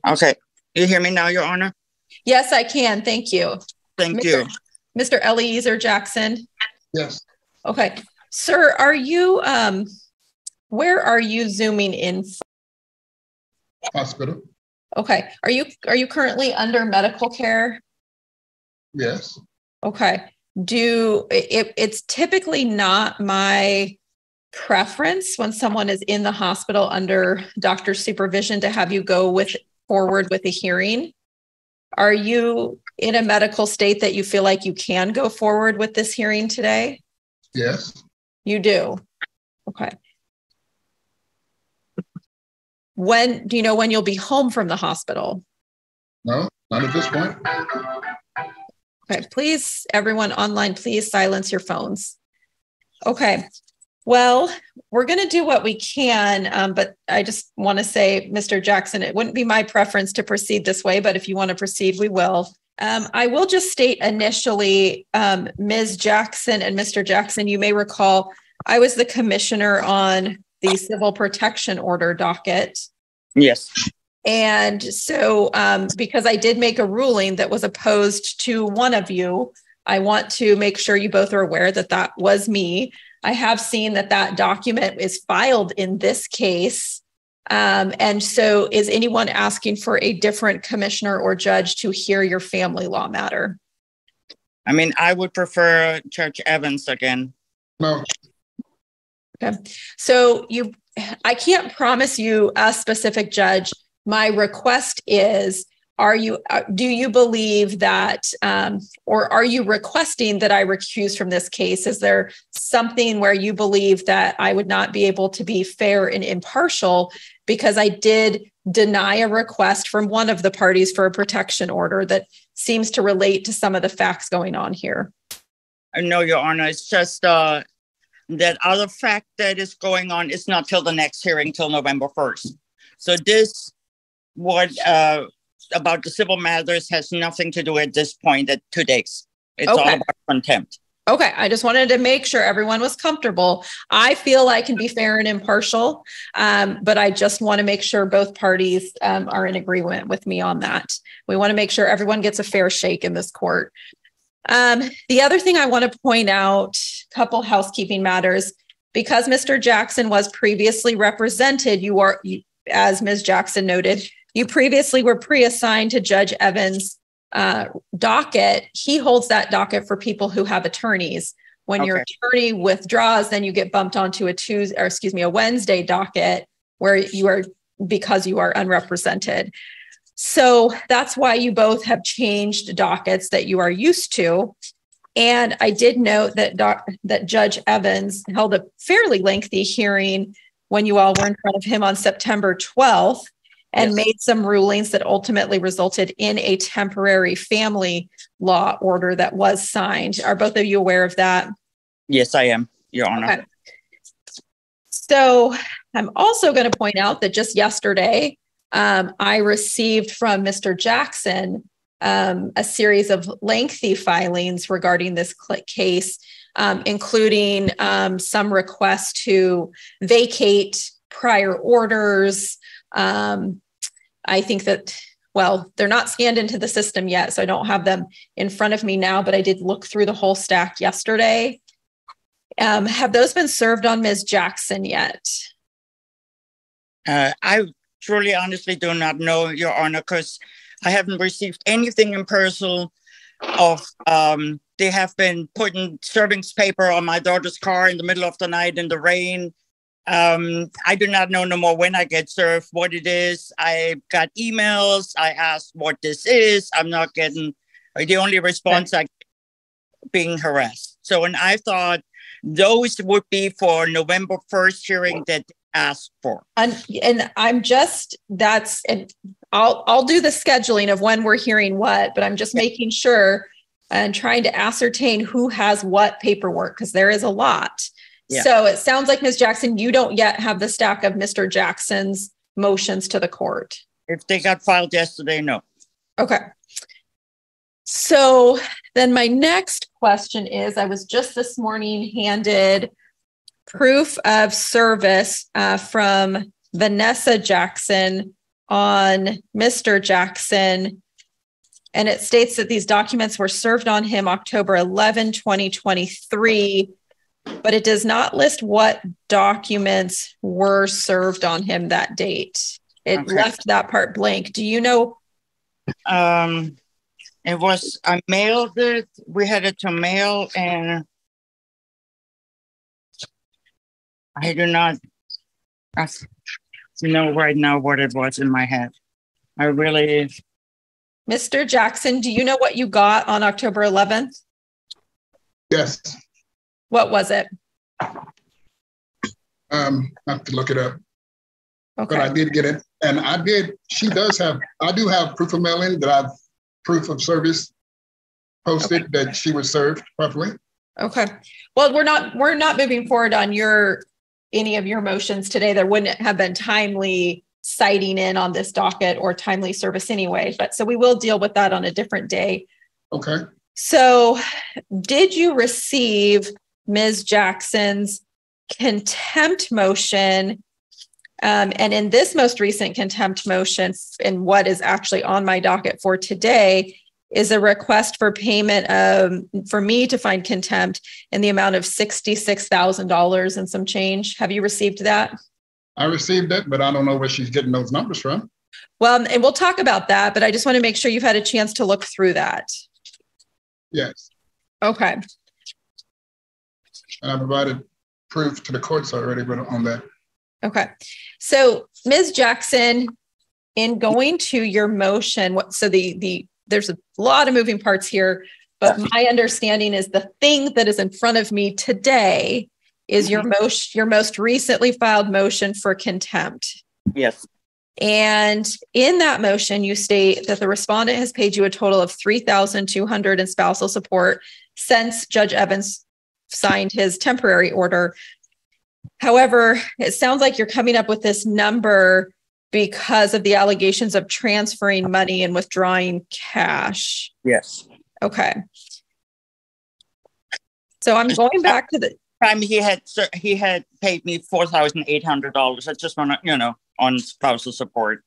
Okay. You hear me now, Your Honor? Yes, I can. Thank you. Thank you. Mr. Eliezer Jackson. Yes. Okay. Sir, are you, where are you zooming in? Hospital. Okay. Are you currently under medical care? Yes. Okay. It's typically not my preference when someone is in the hospital under doctor's supervision to have you go forward with a hearing. Are you in a medical state that you feel like you can go forward with this hearing today? Yes. You do? Okay. Do you know when you'll be home from the hospital? No, not at this point. Okay, please, everyone online, please silence your phones. Okay, well, we're going to do what we can, but I just want to say, Mr. Jackson, it wouldn't be my preference to proceed this way, but if you want to proceed, we will. I will just state initially, Ms. Jackson and Mr. Jackson, you may recall, I was the commissioner on the civil protection order docket. Yes. And so because I did make a ruling that was opposed to one of you, I want to make sure you both are aware that that was me. I have seen that document is filed in this case. And so is anyone asking for a different commissioner or judge to hear your family law matter? I mean, I would prefer Judge Evans again. No. Okay. So I can't promise you a specific judge. My request is, do you believe that, or are you requesting that I recuse from this case? Is there something where you believe that I would not be able to be fair and impartial because I did deny a request from one of the parties for a protection order that seems to relate to some of the facts going on here? No, Your Honor, it's just that other fact that is going on is not till the next hearing, till November 1st. So about the civil matters has nothing to do at this point at 2 days. It's all about contempt. Okay. I just wanted to make sure everyone was comfortable. I feel I can be fair and impartial, but I just want to make sure both parties are in agreement with me on that. We want to make sure everyone gets a fair shake in this court. The other thing I want to point out, couple housekeeping matters, because Mr. Jackson was previously represented, as Ms. Jackson noted, you previously were pre-assigned to Judge Evans' docket. He holds that docket for people who have attorneys. When your attorney withdraws, then you get bumped onto a Wednesday docket where because you are unrepresented. So that's why you both have changed dockets that you are used to. And I did note that Judge Evans held a fairly lengthy hearing when you all were in front of him on September 12th and made some rulings that ultimately resulted in a temporary family law order that was signed. Are both of you aware of that? Yes, I am, Your Honor. Okay. So I'm also going to point out that just yesterday, I received from Mr. Jackson a series of lengthy filings regarding this case, including some requests to vacate prior orders. I think that, they're not scanned into the system yet, so I don't have them in front of me now, but I did look through the whole stack yesterday. Have those been served on Ms. Jackson yet? I truly, honestly do not know, Your Honor, because I haven't received anything in person of, they have been putting servings paper on my daughter's car in the middle of the night in the rain. I do not know no more when I get served, what it is. I got emails. I asked what this is. I'm not getting, the only response I get being harassed. So, when I thought those would be for November 1st hearing that they asked for. And I'm just, and I'll do the scheduling of when we're hearing what, but I'm just making sure and trying to ascertain who has what paperwork, because there is a lot. Yeah. So it sounds like, Ms. Jackson, you don't yet have the stack of Mr. Jackson's motions to the court. If they got filed yesterday, no. Okay. So then my next question is, I was just this morning handed proof of service from Vanessa Jackson on Mr. Jackson, and it states that these documents were served on him October 11, 2023, but it does not list what documents were served on him that date. It left that part blank. Do you know? It was, I mailed it. We had it to mail, and I do not know right now what it was in my head. I really. Mr. Jackson, do you know what you got on October 11th? Yes. What was it? I have to look it up. Okay. But I did get it. And I do have proof of mailing that I've proof of service posted that she was served properly. Okay. Well, we're not moving forward on any of your motions today. There wouldn't have been timely citing in on this docket or timely service anyway. But so we will deal with that on a different day. Okay. So did you receive Ms. Jackson's contempt motion? And in this most recent contempt motion, and what is actually on my docket for today, is a request for payment for me to find contempt in the amount of $66,000 and some change. Have you received that? I received it, but I don't know where she's getting those numbers from. Well, and we'll talk about that, but I just want to make sure you've had a chance to look through that. Yes. Okay. And I provided proof to the courts already on that. Okay. So Ms. Jackson, in going to your motion, there's a lot of moving parts here, but my understanding is the thing that is in front of me today is your most recently filed motion for contempt. Yes. And in that motion, you state that the respondent has paid you a total of $3,200 in spousal support since Judge Evans signed his temporary order. However, it sounds like you're coming up with this number because of the allegations of transferring money and withdrawing cash. Yes. Okay. So I'm going back to the time he had paid me $4,800. I just want to, on spousal support.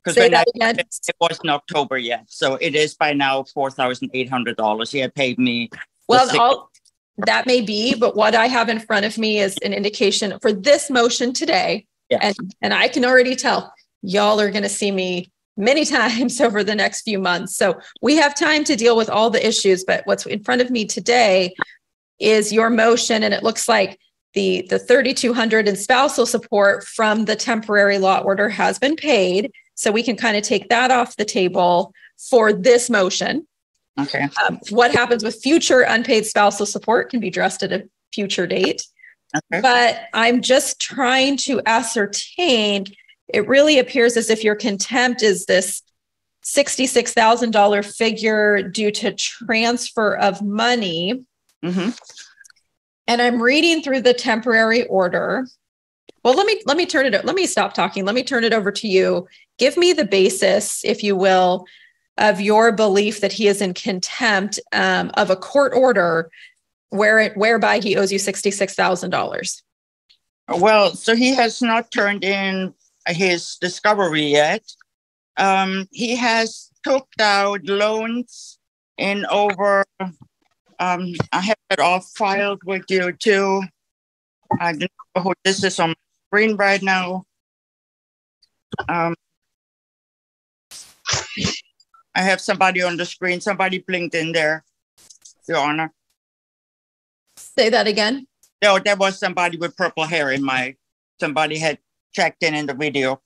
Because it wasn't October yet, so it is by now $4,800. He had paid me. Well, that may be, but what I have in front of me is an indication for this motion today. Yes. And I can already tell y'all are going to see me many times over the next few months. So we have time to deal with all the issues, but what's in front of me today is your motion. And it looks like the $3,200 in spousal support from the temporary law order has been paid. So we can kind of take that off the table for this motion. Okay. What happens with future unpaid spousal support can be addressed at a future date. Okay. But I'm just trying to ascertain, it really appears as if your contempt is this $66,000 figure due to transfer of money. Mm-hmm. And I'm reading through the temporary order. Well, let me turn it. Let me stop talking. Let me turn it over to you. Give me the basis, if you will, of your belief that he is in contempt of a court order whereby he owes you $66,000. Well, so he has not turned in his discovery yet. He has took out loans in over. I have it all filed with you too. I don't know who this is on my screen right now. I have somebody on the screen. Somebody blinked in there, Your Honor. Say that again. No, there was somebody with purple hair somebody had checked in the video.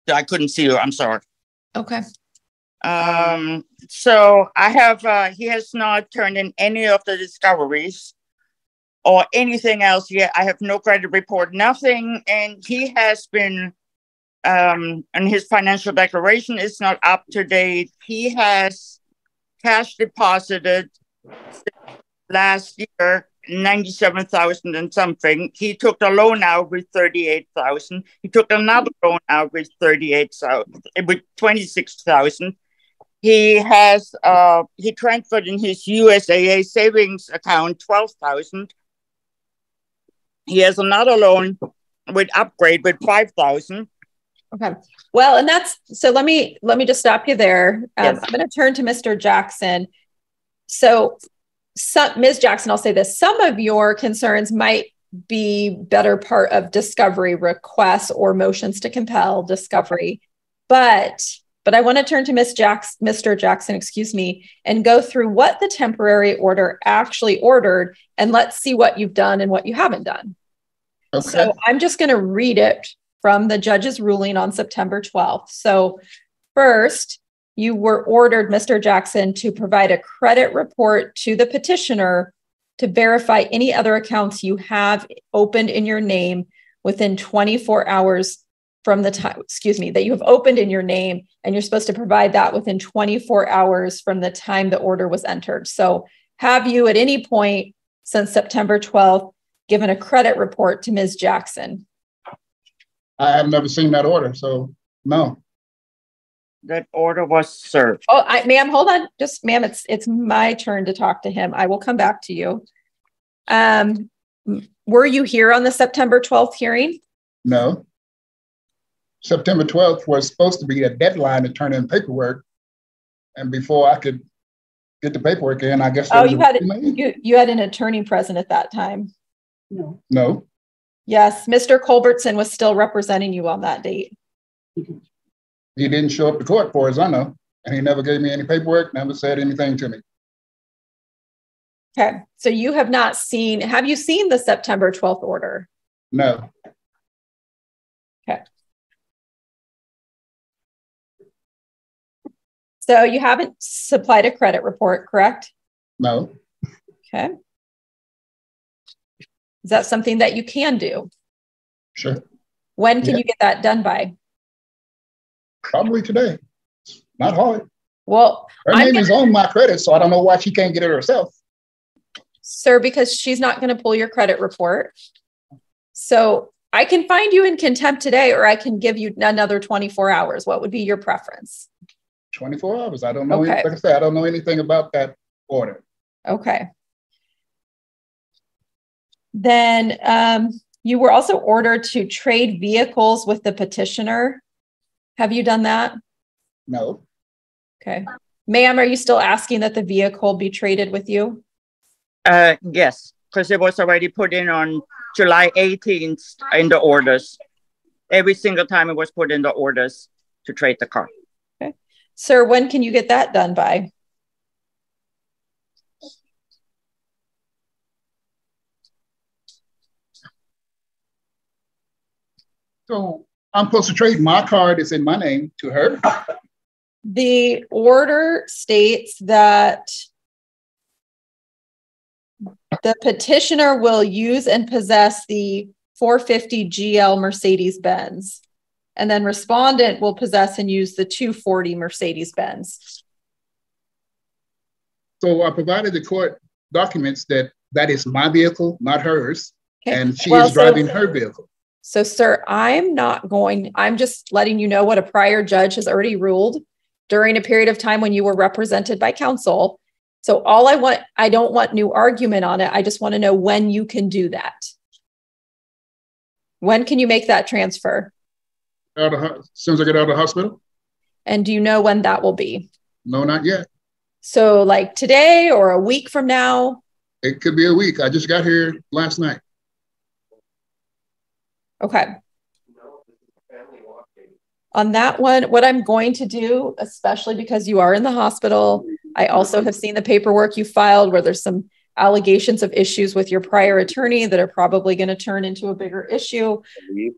So I couldn't see you. I'm sorry. Okay. So I have, he has not turned in any of the discoveries or anything else yet. I have no credit report, nothing. And he has been, and his financial declaration is not up to date. He has cash deposited last year, 97,000 and something. He took a loan out with 38,000. He took another loan out with 38,000, with 26,000. He has, he transferred in his USAA savings account 12,000. He has another loan with upgrade with 5,000. Okay. Well, and that's, so let me just stop you there. Yes. I'm going to turn to Mr. Jackson. So Ms. Jackson, I'll say this, some of your concerns might be better part of discovery requests or motions to compel discovery. But I want to turn to Mr. Jackson, excuse me, and go through what the temporary order actually ordered, and let's see what you've done and what you haven't done. Okay. So I'm just going to read it from the judge's ruling on September 12th. So first, you were ordered, Mr. Jackson, to provide a credit report to the petitioner to verify any other accounts you have opened in your name within 24 hours from the time, that you have opened in your name, and you're supposed to provide that within 24 hours from the time the order was entered. So have you at any point since September 12th given a credit report to Ms. Jackson? I have never seen that order, so no. That order was served. Oh, ma'am, hold on. Just, ma'am, it's my turn to talk to him. I will come back to you. Were you here on the September 12th hearing? No. September 12th was supposed to be a deadline to turn in paperwork. And before I could get the paperwork in, I guess. Oh, you had an attorney present at that time? No. No. Yes, Mr. Culbertson was still representing you on that date. He didn't show up to court for as I know, and he never gave me any paperwork, never said anything to me. Okay, so you have not seen, have you seen the September 12th order? No. Okay. So you haven't supplied a credit report, correct? No. Okay. Is that something that you can do? Sure. When can you get that done by? Probably today. It's not hard. Well, her name is on my credit, so I don't know why she can't get it herself. Sir, because she's not going to pull your credit report. So I can find you in contempt today, or I can give you another 24 hours. What would be your preference? 24 hours. I don't know. Okay. Like I said, I don't know anything about that order. Okay. Then you were also ordered to trade vehicles with the petitioner. Have you done that? No. Okay. Ma'am, are you still asking that the vehicle be traded with you? Yes, because it was already put in on July 18th in the orders. Every single time it was put in the orders to trade the car. Okay. Sir, when can you get that done by? So I'm supposed to trade my car that's in my name to her? The order states that the petitioner will use and possess the 450 GL Mercedes-Benz, and then respondent will possess and use the 240 Mercedes-Benz. So I provided the court documents that is my vehicle, not hers, okay. And she is driving her vehicle. So, sir, I'm just letting you know what a prior judge has already ruled during a period of time when you were represented by counsel. So I don't want new argument on it. I just want to know when you can do that. When can you make that transfer? As soon as I get out of the hospital. And do you know when that will be? No, not yet. So like today or a week from now? It could be a week. I just got here last night. Okay. On that one, what I'm going to do, especially because you are in the hospital, I also have seen the paperwork you filed where there's some allegations of issues with your prior attorney that are probably going to turn into a bigger issue.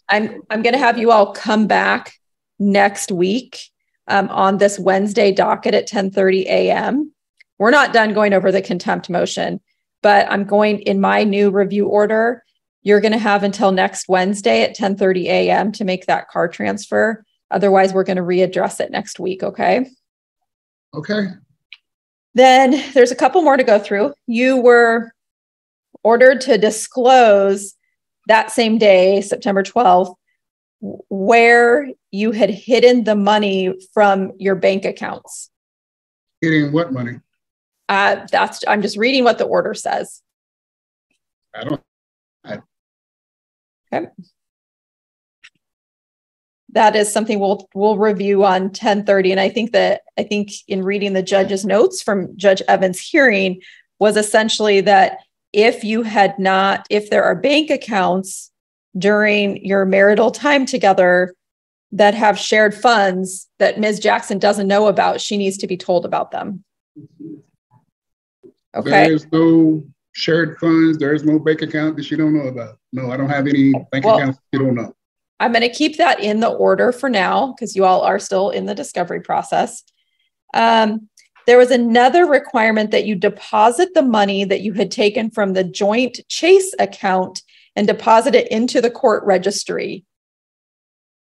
I'm going to have you all come back next week on this Wednesday docket at 10:30 a.m. We're not done going over the contempt motion, but I'm going in my new review order. You're going to have until next Wednesday at 10:30 a.m. to make that car transfer. Otherwise, we're going to readdress it next week, okay? Okay. Then there's a couple more to go through. You were ordered to disclose that same day, September 12th, where you had hidden the money from your bank accounts. Hidden what money? I'm just reading what the order says. Okay. that is something we'll review on 10:30. And I think in reading the judge's notes from Judge Evans' hearing was essentially that if there are bank accounts during your marital time together that have shared funds that Ms. Jackson doesn't know about, she needs to be told about them. Okay. There is no shared funds. There is no bank account that you don't know about. No, I don't have any bank accounts you don't know. I'm going to keep that in the order for now because you all are still in the discovery process. There was another requirement that you deposit the money that you had taken from the joint Chase account and deposit it into the court registry.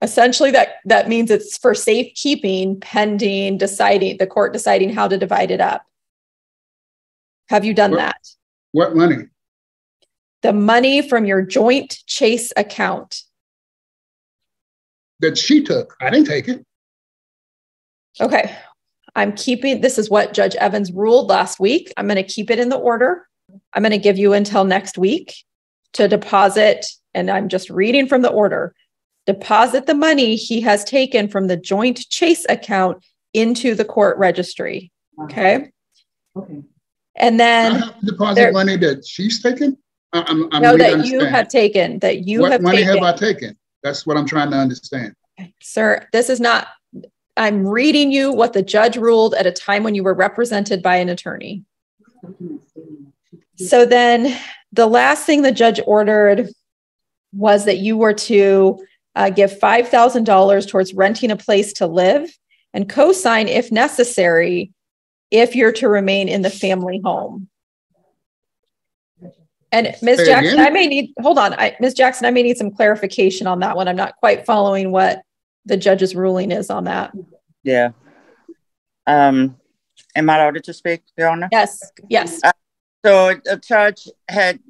Essentially, that means it's for safekeeping pending the court deciding how to divide it up. Have you done that? What money? The money from your joint Chase account. That she took. I didn't take it. Okay. This is what Judge Evans ruled last week. I'm going to keep it in the order. I'm going to give you until next week to deposit, and I'm just reading from the order. Deposit the money he has taken from the joint Chase account into the court registry. Okay. Okay. And then I have to deposit money that she's taken? That you have taken. What money have I taken? That's what I'm trying to understand. Sir, I'm reading you what the judge ruled at a time when you were represented by an attorney. So then the last thing the judge ordered was that you were to give $5,000 towards renting a place to live and co-sign if necessary, if you're to remain in the family home. And Ms. Jackson, Ms. Jackson, I may need some clarification on that one. I'm not quite following what the judge's ruling is on that. Yeah. Am I allowed to speak, Your Honor? Yes. So the judge had,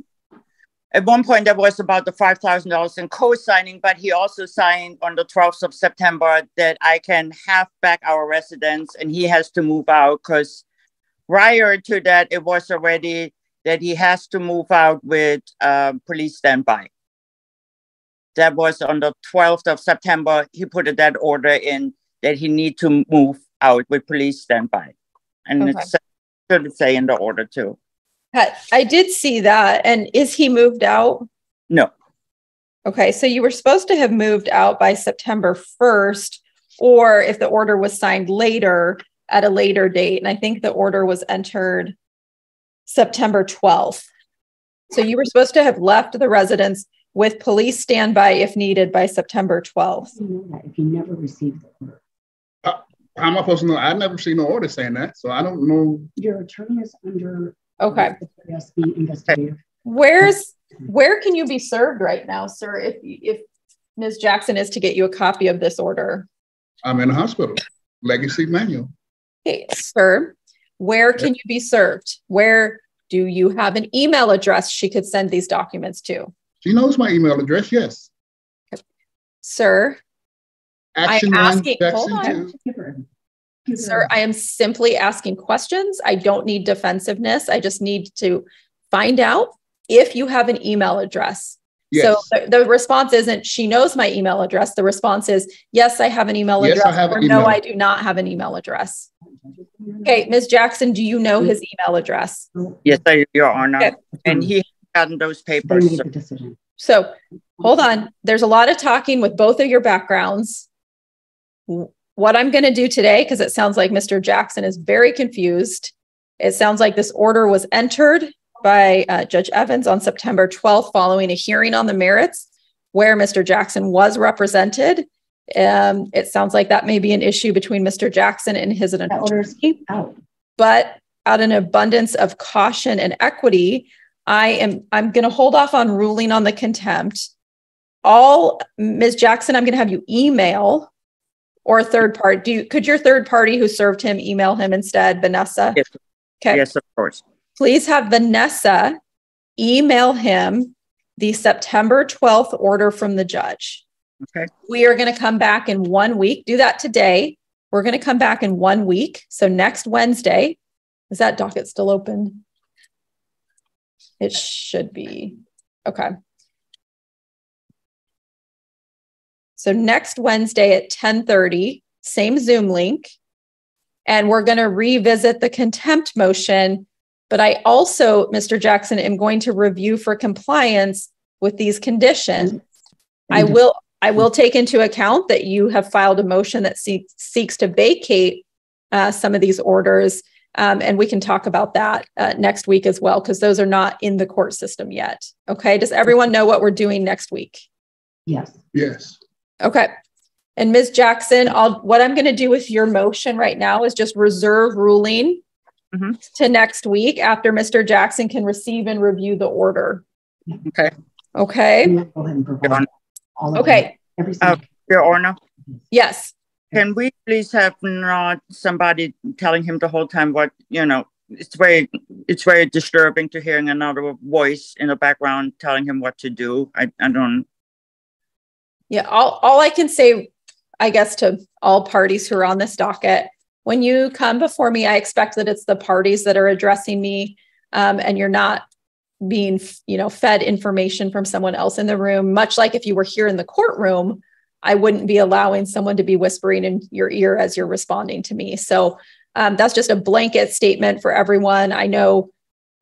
at one point, there was about the $5,000 in co-signing, but he also signed on the 12th of September that I can have back our residence and he has to move out, because prior to that, it was already that he has to move out with police standby. That was on the 12th of September. He put that order in that he need to move out with police standby. And it should say in the order too. I did see that. And is he moved out? No. Okay. So you were supposed to have moved out by September 1st, or if the order was signed later at a later date. And I think the order was entered September 12th. So you were supposed to have left the residence with police standby if needed by September 12th. If you never received the order. How am I supposed to know? I've never seen no order saying that, so I don't know. Your attorney is under investigative. Where can you be served right now, sir, if Ms. Jackson is to get you a copy of this order? I'm in the hospital. Legacy manual. Okay, sir, where can you be served? Where do you have an email address she could send these documents to? She knows my email address, yes. Sir, Action I'm 1, asking, Section 2. Sir, I am simply asking questions. I don't need defensiveness. I just need to find out if you have an email address. Yes. So the response isn't, she knows my email address. The response is, yes, I have an email address. Or no, I do not have an email address. Okay, Ms. Jackson, do you know his email address? Yes, Your Honor. Okay. And he had those papers. So hold on. There's a lot of talking with both of your backgrounds. What I'm going to do today, because it sounds like Mr. Jackson is very confused. It sounds like this order was entered by Judge Evans on September 12th following a hearing on the merits where Mr. Jackson was represented. It sounds like that may be an issue between Mr. Jackson and his attorney. But out of an abundance of caution and equity, I'm going to hold off on ruling on the contempt. Ms. Jackson, I'm going to have you email or a third party. Could your third party who served him email him instead, Vanessa? Yes. Okay. Yes, of course. Please have Vanessa email him the September 12th order from the judge. Okay. We are going to come back in 1 week. Do that today. We're going to come back in 1 week. So next Wednesday, is that docket still open? It should be. Okay. So next Wednesday at 10:30, same Zoom link. And we're going to revisit the contempt motion. But I also, Mr. Jackson, am going to review for compliance with these conditions. I will take into account that you have filed a motion that seeks to vacate some of these orders. And we can talk about that next week as well, because those are not in the court system yet. Okay. Does everyone know what we're doing next week? Yes. Yes. Okay. And Ms. Jackson, what I'm going to do with your motion right now is just reserve ruling to next week after Mr. Jackson can receive and review the order. Okay. Okay. Go ahead and provide all of Okay. every Your Honor, Yes. can we please have not somebody telling him the whole time what, it's very disturbing to hearing another voice in the background telling him what to do. I don't. Yeah. All I can say, I guess, to all parties who are on this docket, when you come before me, I expect that it's the parties that are addressing me, and you're not being, fed information from someone else in the room. Much like if you were here in the courtroom, I wouldn't be allowing someone to be whispering in your ear as you're responding to me. So that's just a blanket statement for everyone. I know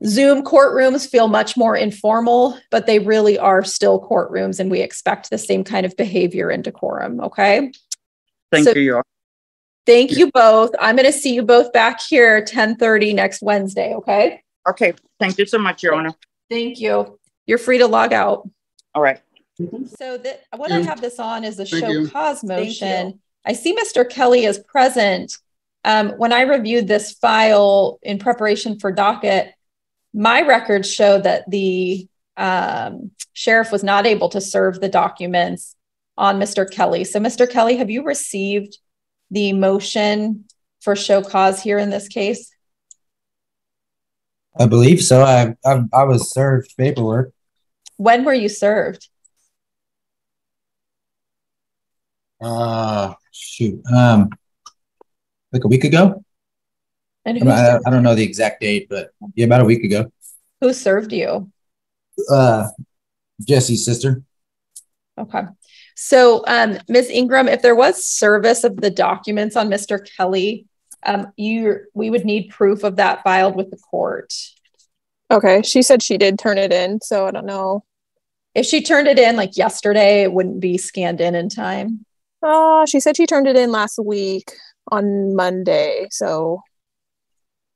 Zoom courtrooms feel much more informal, but they really are still courtrooms, and we expect the same kind of behavior and decorum. Okay. Thank you. Thank you both. I'm going to see you both back here 10:30 next Wednesday. Okay. Okay. Thank you so much, Your Honor. Thank you. You're free to log out. All right. So what I have this on is a Thank show you. cause motion. I see Mr. Kelly is present. When I reviewed this file in preparation for docket, my records show that the sheriff was not able to serve the documents on Mr. Kelly. So Mr. Kelly, have you received the motion for show cause here in this case? I believe so. I was served paperwork. When were you served? Shoot. Like a week ago. And I don't know the exact date, but yeah, about a week ago. Who served you? Jesse's sister. Okay. So, Ms. Ingram, if there was service of the documents on Mr. Kelly, we would need proof of that filed with the court. Okay. She said she did turn it in, so I don't know. If she turned it in like yesterday, it wouldn't be scanned in time. She said she turned it in last week on Monday, so.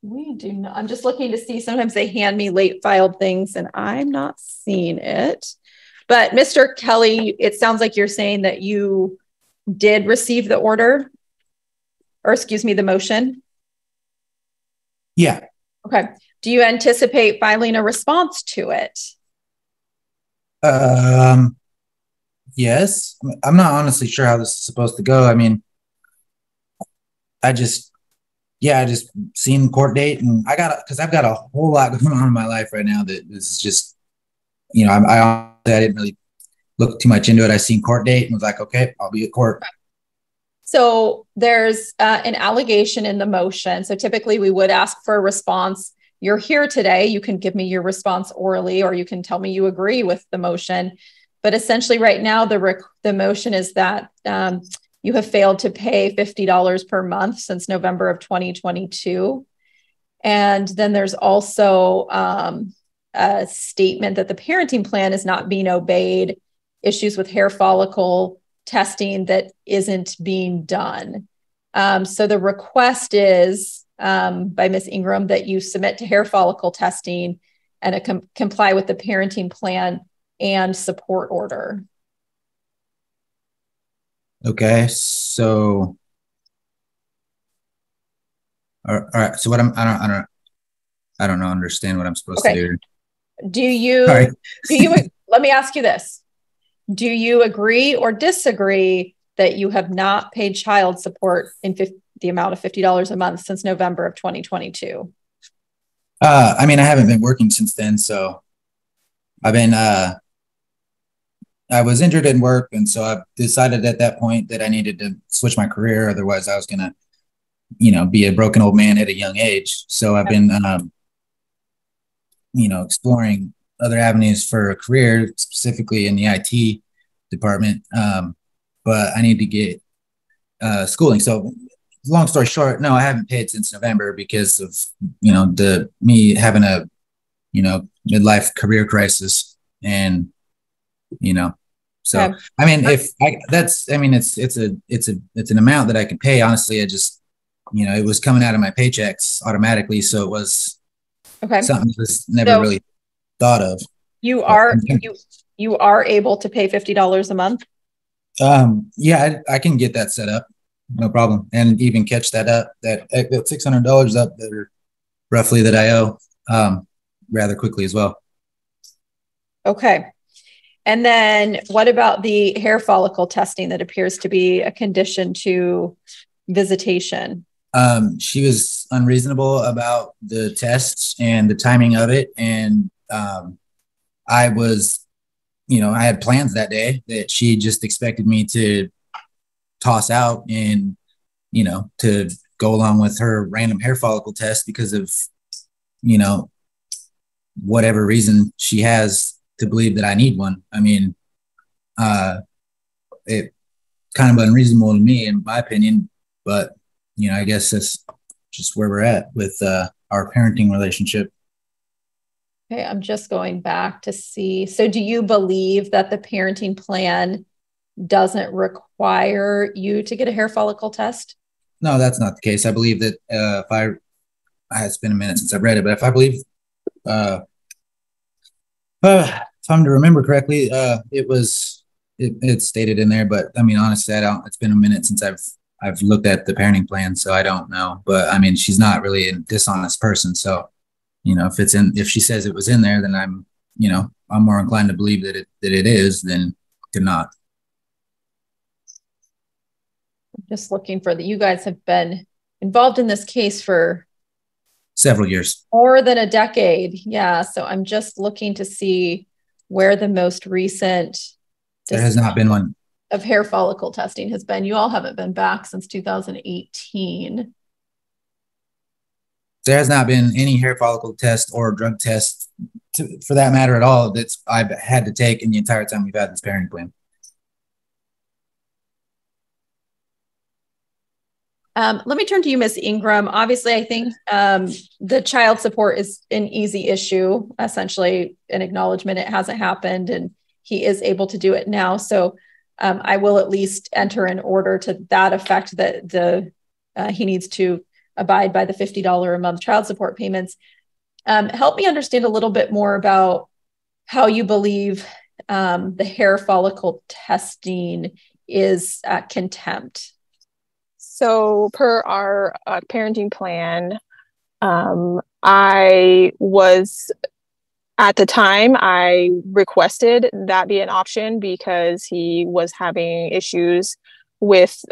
We do not. I'm just looking to see. Sometimes they hand me late filed things and I'm not seeing it. But Mr. Kelly, it sounds like you're saying that you did receive the order, or excuse me, the motion. Yeah. Okay. Do you anticipate filing a response to it? Yes. I'm not honestly sure how this is supposed to go. I mean, I just seen court date, and because I've got a whole lot going on in my life right now that this is just, I didn't really look too much into it. I seen court date and was like, okay, I'll be at court. Okay. So there's an allegation in the motion. So typically we would ask for a response. You're here today. You can give me your response orally, or you can tell me you agree with the motion. But essentially right now, the motion is that you have failed to pay $50 per month since November of 2022. And then there's also a statement that the parenting plan is not being obeyed, issues with hair follicle testing that isn't being done. So the request is by Ms. Ingram that you submit to hair follicle testing and comply with the parenting plan and support order. Okay, so all right. So what I don't know. Understand what I'm supposed to do. Let me ask you this. Do you agree or disagree that you have not paid child support in the amount of $50 a month since November of 2022? I mean, I haven't been working since then, so I've been I was injured in work, and so I decided at that point that I needed to switch my career. Otherwise, I was gonna, be a broken old man at a young age. So I've been, exploring other avenues for a career, specifically in the IT department. but I need to get schooling. So long story short, no, I haven't paid since November because of, me having a, midlife career crisis. And, so, Okay. I mean, it's an amount that I can pay. Honestly, I just, it was coming out of my paychecks automatically. So it was something that was never really thought of. You are able to pay $50 a month? Yeah, I can get that set up. No problem. And even catch that up, that $600 up that are roughly that I owe rather quickly as well. Okay. And then what about the hair follicle testing that appears to be a condition to visitation? She was unreasonable about the tests and the timing of it. And I was, I had plans that day that she just expected me to toss out and, to go along with her random hair follicle test because of, whatever reason she has to believe that I need one. I mean, it kind of unreasonable to me, in my opinion, but, I guess that's just where we're at with our parenting relationship. Okay, I'm just going back to see. So do you believe that the parenting plan doesn't require you to get a hair follicle test? No, that's not the case. I believe that it's been a minute since I've read it, but if I believe, if I'm to remember correctly, it's stated in there, but I mean, honestly, it's been a minute since I've looked at the parenting plan, so I don't know, but I mean, she's not really a dishonest person. So, if she says it was in there, then I'm more inclined to believe that it is than to not. Just looking for that. You guys have been involved in this case for several years, more than a decade. Yeah. So I'm just looking to see where the most recent there has not been one of hair follicle testing has been. You all haven't been back since 2018. There has not been any hair follicle test or drug test, for that matter, at all, that I've had to take in the entire time we've had this parenting plan. Let me turn to you, Ms. Ingram. Obviously, I think the child support is an easy issue, essentially an acknowledgement it hasn't happened and he is able to do it now. So I will at least enter an order to that effect that he needs to abide by the $50 a month child support payments. Help me understand a little bit more about how you believe the hair follicle testing is contempt. So per our parenting plan, I was, at the time, I requested that be an option because he was having issues with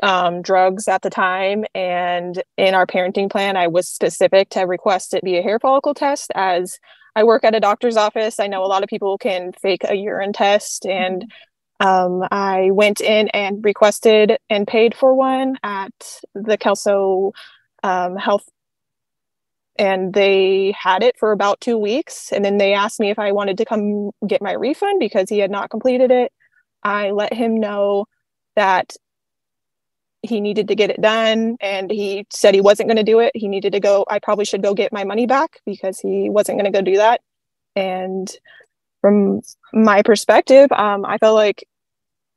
drugs at the time. And in our parenting plan, I was specific to request it be a hair follicle test. As I work at a doctor's office, I know a lot of people can fake a urine test, and I went in and requested and paid for one at the Kelso Health, and they had it for about 2 weeks. And then they asked me if I wanted to come get my refund because he had not completed it. I let him know that he needed to get it done, and he said he wasn't going to do it. He needed to go. I probably should go get my money back because he wasn't going to go do that. And from my perspective, I felt like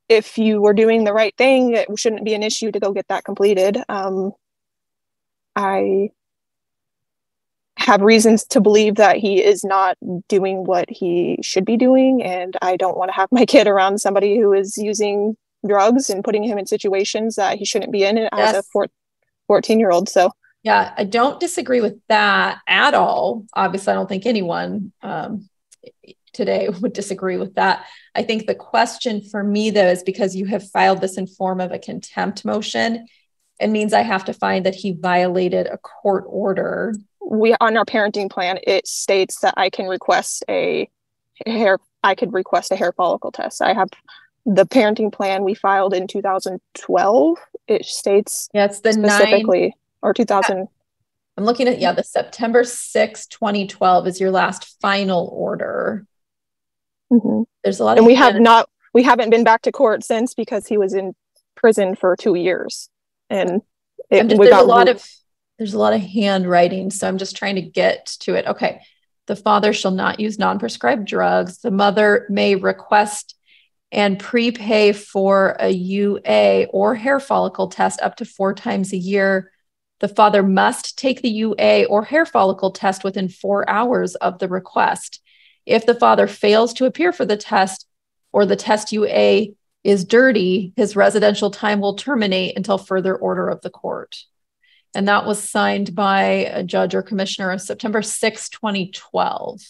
if you were doing the right thing, it shouldn't be an issue to go get that completed. I have reasons to believe that he is not doing what he should be doing, and I don't want to have my kid around somebody who is using drugs and putting him in situations that he shouldn't be in as a 14-year-old. So yeah, I don't disagree with that at all. Obviously, I don't think anyone today would disagree with that. I think the question for me, though, is because you have filed this in form of a contempt motion, it means I have to find that he violated a court order. On our parenting plan, it states that I can request a hair follicle test. I have the parenting plan we filed in 2012. It states it's the specifically, or 2000. I'm looking at, the September 6, 2012 is your last final order. Mm-hmm. There's a lot and we haven't been back to court since because he was in prison for 2 years. And there's a lot of handwriting, so I'm just trying to get to it. Okay. The father shall not use non-prescribed drugs. The mother may request and prepay for a UA or hair follicle test up to 4 times a year. The father must take the UA or hair follicle test within 4 hours of the request. If the father fails to appear for the test or the test UA is dirty, his residential time will terminate until further order of the court. And that was signed by a judge or commissioner on September 6, 2012.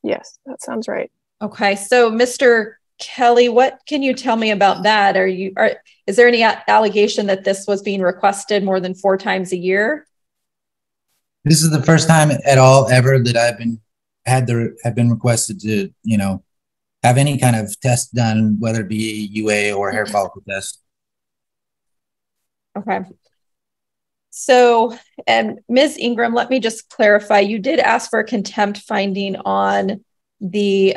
Yes, that sounds right. Okay. So Mr. Kelly, what can you tell me about that? Is there any allegation that this was being requested more than 4 times a year? This is the first time at all ever that I've been requested to, have any kind of test done, whether it be UA or hair follicle test. Okay. So, and Ms. Ingram, let me just clarify. You did ask for a contempt finding on the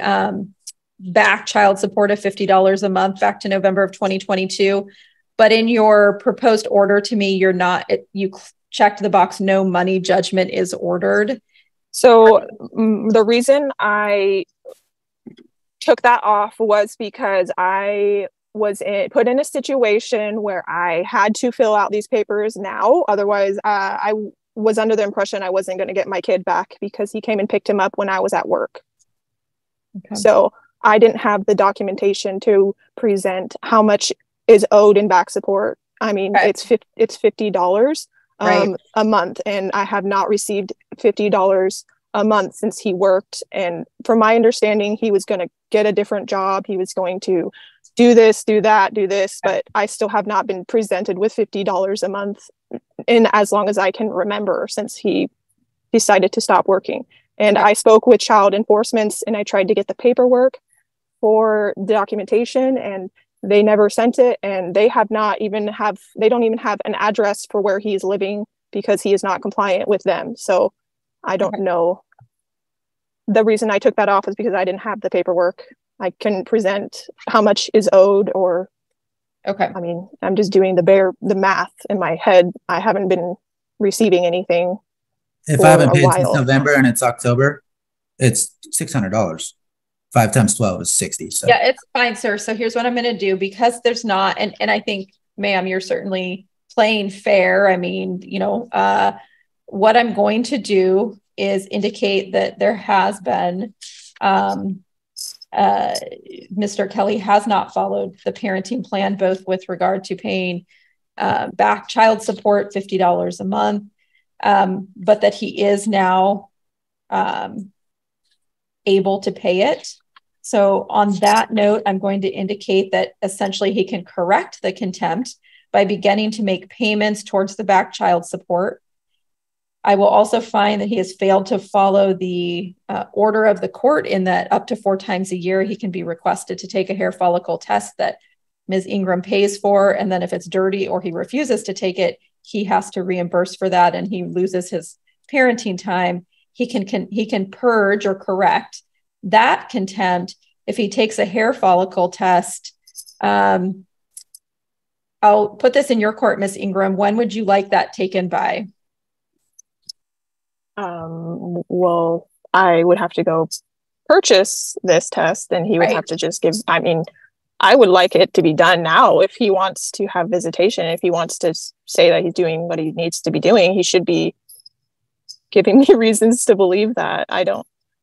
back child support of $50 a month back to November of 2022. But in your proposed order to me, you checked the box, no money judgment is ordered. So the reason I took that off was because I was put in a situation where I had to fill out these papers now. Otherwise, I was under the impression I wasn't going to get my kid back because he came and picked him up when I was at work. Okay. So I didn't have the documentation to present how much is owed in back support. I mean, okay. It's $50 a month, and I have not received $50 a month since he worked. And from my understanding, he was going to get a different job. He was going to do this, do that, do this, but I still have not been presented with $50 a month in as long as I can remember since he decided to stop working. And I spoke with child enforcement and I tried to get the paperwork for the documentation, and they never sent it. And they don't even have an address for where he's living because he is not compliant with them. So I don't know. The reason I took that off is because I didn't have the paperwork. I couldn't present how much is owed or, okay. I mean, I'm just doing the math in my head. I haven't been receiving anything. If I haven't paid since November and it's October, it's $600. 5 times 12 is 60. So yeah, it's fine, sir. So here's what I'm going to do, because there's not, and I think, ma'am, you're certainly playing fair. I mean, what I'm going to do is indicate that there has been, Mr. Kelly has not followed the parenting plan, both with regard to paying back child support, $50 a month, but that he is now able to pay it. So on that note, I'm going to indicate that essentially he can correct the contempt by beginning to make payments towards the back child support. I will also find that he has failed to follow the order of the court in that up to 4 times a year, he can be requested to take a hair follicle test that Ms. Ingram pays for. And then if it's dirty or he refuses to take it, he has to reimburse for that and he loses his parenting time. He can purge or correct that contempt if he takes a hair follicle test. I'll put this in your court, Ms. Ingram. When would you like that taken by? Well, I would have to go purchase this test and he would have to just I would like it to be done now. If he wants to have visitation, if he wants to say that he's doing what he needs to be doing, he should be giving me reasons to believe that.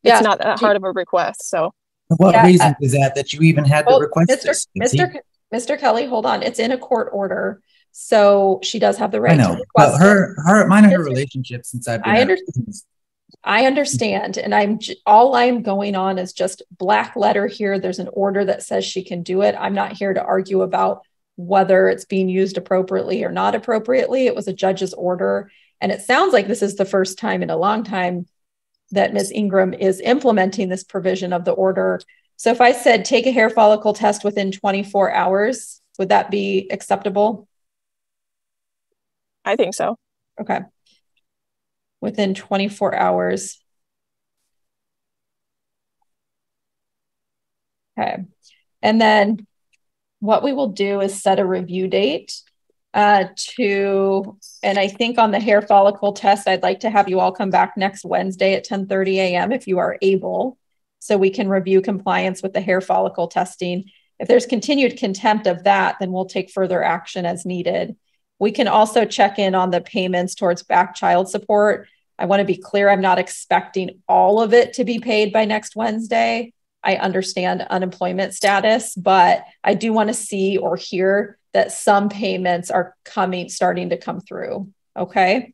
It's not that hard of a request. So what reason is that you even had to request this? Mr. Kelly, hold on. It's in a court order. So she does have the right to request but mine and her relationship since I've been I understand. And all I'm going on is just black letter here. There's an order that says she can do it. I'm not here to argue about whether it's being used appropriately or not appropriately. It was a judge's order. And it sounds like this is the first time in a long time that Ms. Ingram is implementing this provision of the order. So if I said, take a hair follicle test within 24 hours, would that be acceptable? I think so. Okay. Within 24 hours. Okay. And then what we will do is set a review date and I think on the hair follicle test, I'd like to have you all come back next Wednesday at 10:30 a.m. if you are able, so we can review compliance with the hair follicle testing. If there's continued contempt of that, then we'll take further action as needed. We can also check in on the payments towards back child support. I want to be clear, I'm not expecting all of it to be paid by next Wednesday. I understand unemployment status, but I do want to see or hear that some payments are starting to come through. Okay.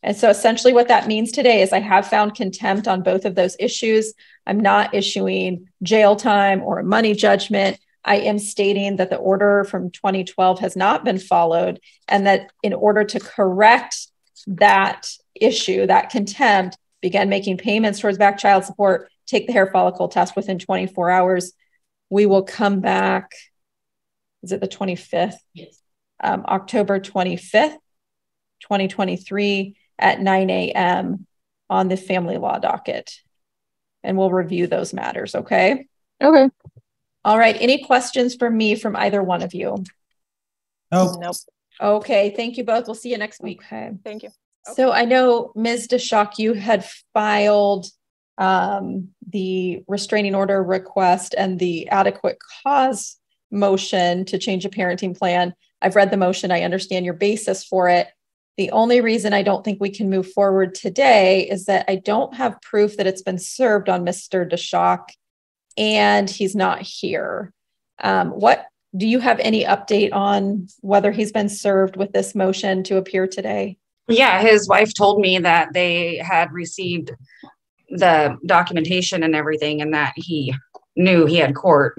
And so essentially what that means today is I have found contempt on both of those issues. I'm not issuing jail time or a money judgment. I am stating that the order from 2012 has not been followed, and that in order to correct that issue, that contempt, began making payments towards back child support, take the hair follicle test within 24 hours. We will come back. Is it the 25th? Yes. October 25th, 2023 at 9 a.m. on the family law docket. And we'll review those matters. Okay. Okay. All right. Any questions for me from either one of you? Nope. Okay. Thank you both. We'll see you next week. Okay. Thank you. So I know Ms. DeShock, you had filed the restraining order request and the adequate cause motion to change a parenting plan. I've read the motion. I understand your basis for it. The only reason I don't think we can move forward today is that I don't have proof that it's been served on Mr. DeShock and he's not here. What do you have any update on whether he's been served with this motion to appear today? Yeah, his wife told me that they had received the documentation and everything, and that he knew he had court.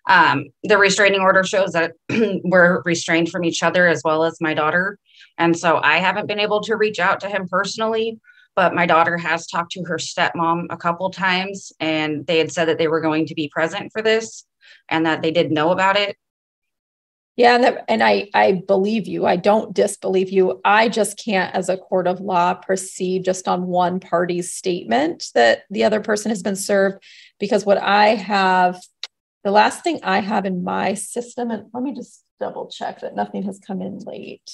The restraining order shows that we're restrained from each other as well as my daughter. And so I haven't been able to reach out to him personally, but my daughter has talked to her stepmom a couple times, and they had said that they were going to be present for this and that they did know about it. Yeah, and I believe you. I don't disbelieve you. I just can't, as a court of law, proceed just on one party's statement that the other person has been served, because what I have, the last thing I have in my system, and let me just double check that nothing has come in late.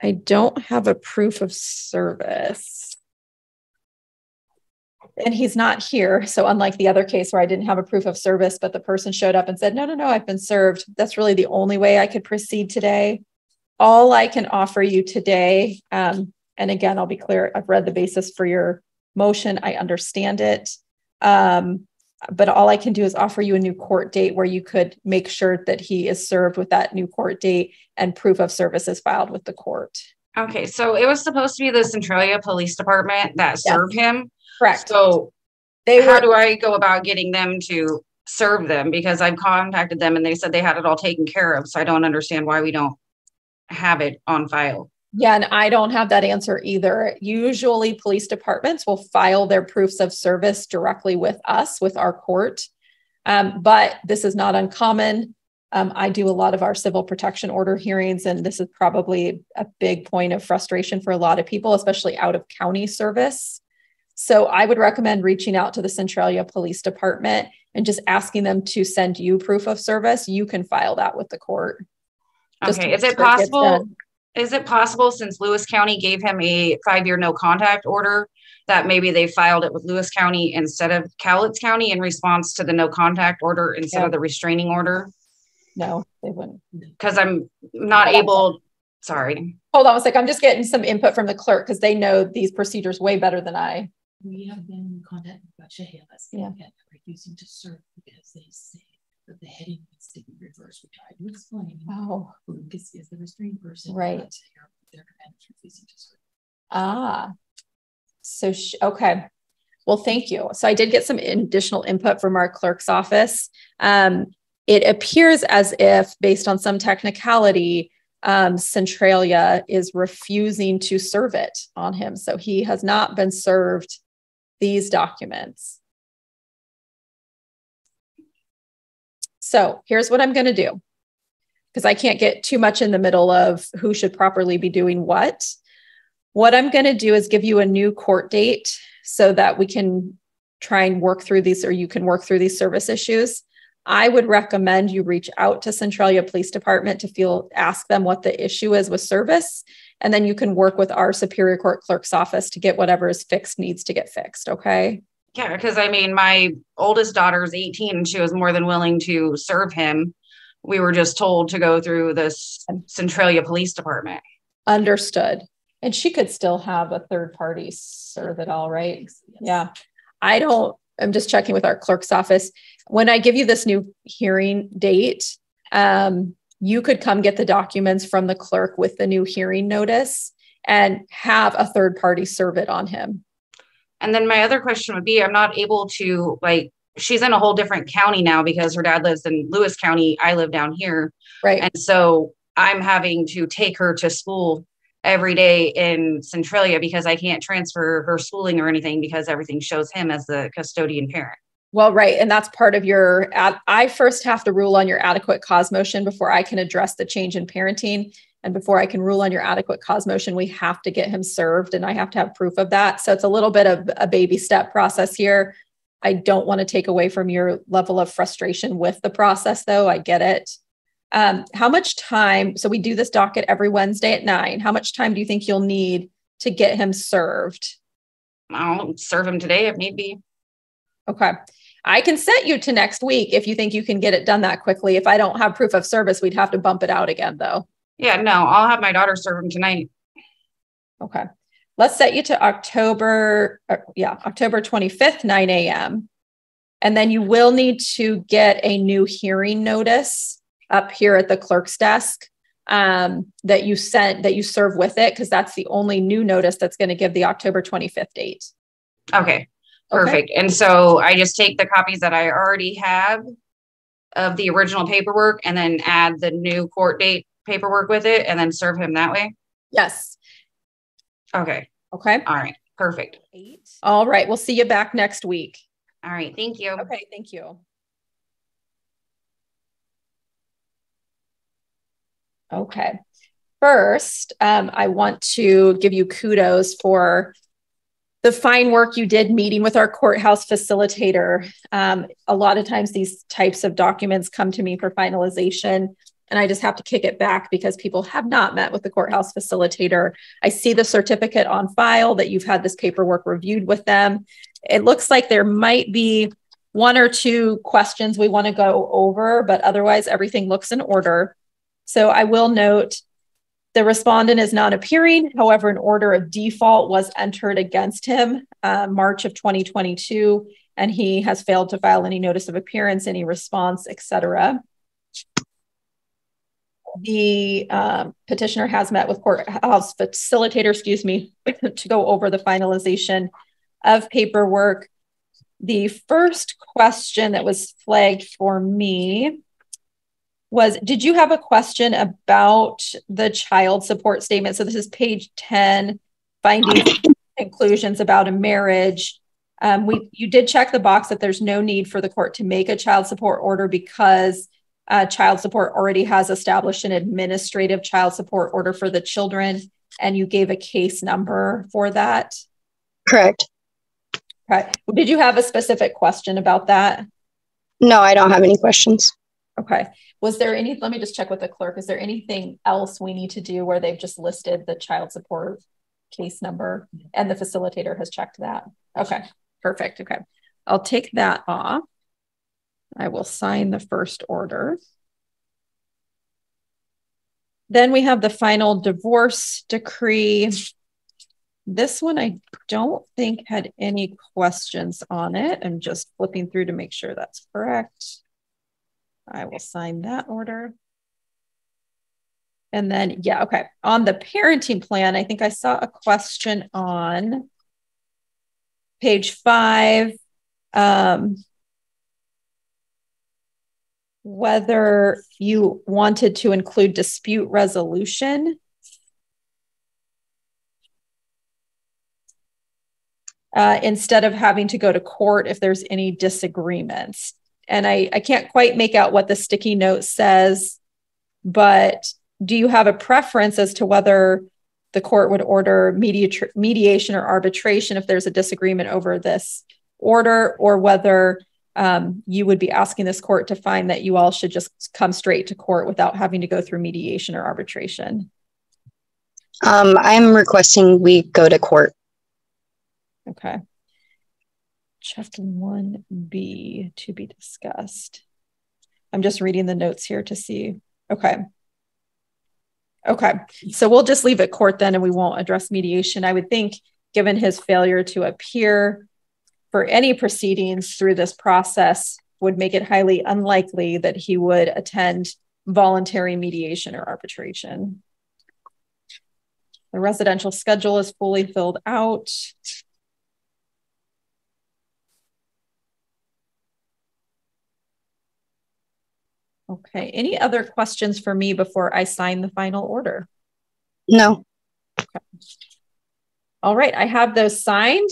I don't have a proof of service. And he's not here. So unlike the other case where I didn't have a proof of service, but the person showed up and said, no, I've been served. That's really the only way I could proceed today. All I can offer you today, and again, I'll be clear, I've read the basis for your motion. I understand it. But all I can do is offer you a new court date where you could make sure that he is served with that new court date and proof of service is filed with the court. Okay, so it was supposed to be the Centralia Police Department that served him. Correct. So how do I go about getting them to serve them? Because I've contacted them and they said they had it all taken care of. So I don't understand why we don't have it on file. Yeah, and I don't have that answer either. Usually police departments will file their proofs of service directly with us, with our court. But this is not uncommon. I do a lot of our civil protection order hearings, and this is probably a big point of frustration for a lot of people, especially out of county service. So I would recommend reaching out to the Centralia Police Department and just asking them to send you proof of service. You can file that with the court. Okay. Is it possible? Is it possible, since Lewis County gave him a 5-year no contact order, that maybe they filed it with Lewis County instead of Cowlitz County in response to the no contact order instead of the restraining order? No, they wouldn't. Because I'm not able. Sorry. Hold on a sec. I'm just getting some input from the clerk because they know these procedures way better than I. We have been in contact with Chehalis and refusing to serve because they say that the heading needs to be reversed. We tried to explain. Oh, Lucas is the restrained person. Right. Their commander's refusing to serve. So okay. Well, thank you. So I did get some additional input from our clerk's office. It appears as if, based on some technicality, Centralia is refusing to serve it on him. So he has not been served these documents. So here's what I'm going to do, because I can't get too much in the middle of who should properly be doing what. What I'm going to do is give you a new court date so that we can try and work through these, or you can work through these service issues, I would recommend you reach out to Centralia Police Department to ask them what the issue is with service. And then you can work with our Superior Court Clerk's office to get whatever is fixed needs to get fixed. Okay. Yeah. Cause I mean, my oldest daughter is 18 and she was more than willing to serve him. We were just told to go through this Centralia Police Department. Understood. And she could still have a third party serve it all, right? Yes. Yeah. I'm just checking with our clerk's office. When I give you this new hearing date, you could come get the documents from the clerk with the new hearing notice and have a third party serve it on him. And then my other question would be, I'm not able to, like, she's in a whole different county now because her dad lives in Lewis County. I live down here. Right. And so I'm having to take her to school every day in Centralia because I can't transfer her schooling or anything because everything shows him as the custodian parent. Well, right. And that's part of I first have to rule on your adequate cause motion before I can address the change in parenting. And before I can rule on your adequate cause motion, we have to get him served and I have to have proof of that. So it's a little bit of a baby step process here. I don't want to take away from your level of frustration with the process though. I get it. How much time? So we do this docket every Wednesday at 9. How much time do you think you'll need to get him served? I'll serve him today if need be. Okay. I can set you to next week if you think you can get it done that quickly. If I don't have proof of service, we'd have to bump it out again though. Yeah, no, I'll have my daughter serve him tonight. Okay. Let's set you to October 25th, 9 a.m. And then you will need to get a new hearing notice up here at the clerk's desk that you serve with it, because that's the only new notice that's going to give the October 25th date. Okay, perfect. Okay. And so I just take the copies that I already have of the original paperwork and then add the new court date paperwork with it and then serve him that way? Yes. Okay. Okay. All right. Perfect. All right. We'll see you back next week. All right. Thank you. Okay. Thank you. Okay. First, I want to give you kudos for the fine work you did meeting with our courthouse facilitator. A lot of times these types of documents come to me for finalization, and I just have to kick it back because people have not met with the courthouse facilitator. I see the certificate on file that you've had this paperwork reviewed with them. It looks like there might be 1 or 2 questions we want to go over, but otherwise everything looks in order. So I will note the respondent is not appearing. However, an order of default was entered against him March of 2022, and he has failed to file any notice of appearance, any response, etc. The petitioner has met with courthouse facilitator, to go over the finalization of paperwork. The first question that was flagged for me was, did you have a question about the child support statement? So this is page 10, findings and conclusions about a marriage. You did check the box that there's no need for the court to make a child support order because child support already has established an administrative child support order for the children, and you gave a case number for that. Correct. Okay. Did you have a specific question about that? No, I don't have any questions. Okay. Was there let me just check with the clerk. Is there anything else we need to do where they've just listed the child support case number and the facilitator has checked that? Okay, perfect. Okay. I'll take that off. I will sign the first order. Then we have the final divorce decree. This one I don't think had any questions on it. I'm just flipping through to make sure that's correct. I will sign that order. And then, yeah, okay. On the parenting plan, I think I saw a question on page 5, whether you wanted to include dispute resolution. Instead of having to go to court if there's any disagreements. And I can't quite make out what the sticky note says, but do you have a preference as to whether the court would order mediation or arbitration if there's a disagreement over this order, or whether you would be asking this court to find that you all should just come straight to court without having to go through mediation or arbitration. I'm requesting we go to court. Okay. Chapter 1B to be discussed. I'm just reading the notes here to see. Okay. Okay. So we'll just leave it court then, and we won't address mediation. I would think, given his failure to appear for any proceedings through this process, would make it highly unlikely that he would attend voluntary mediation or arbitration. The residential schedule is fully filled out. Okay. Any other questions for me before I sign the final order? No. Okay. All right. I have those signed.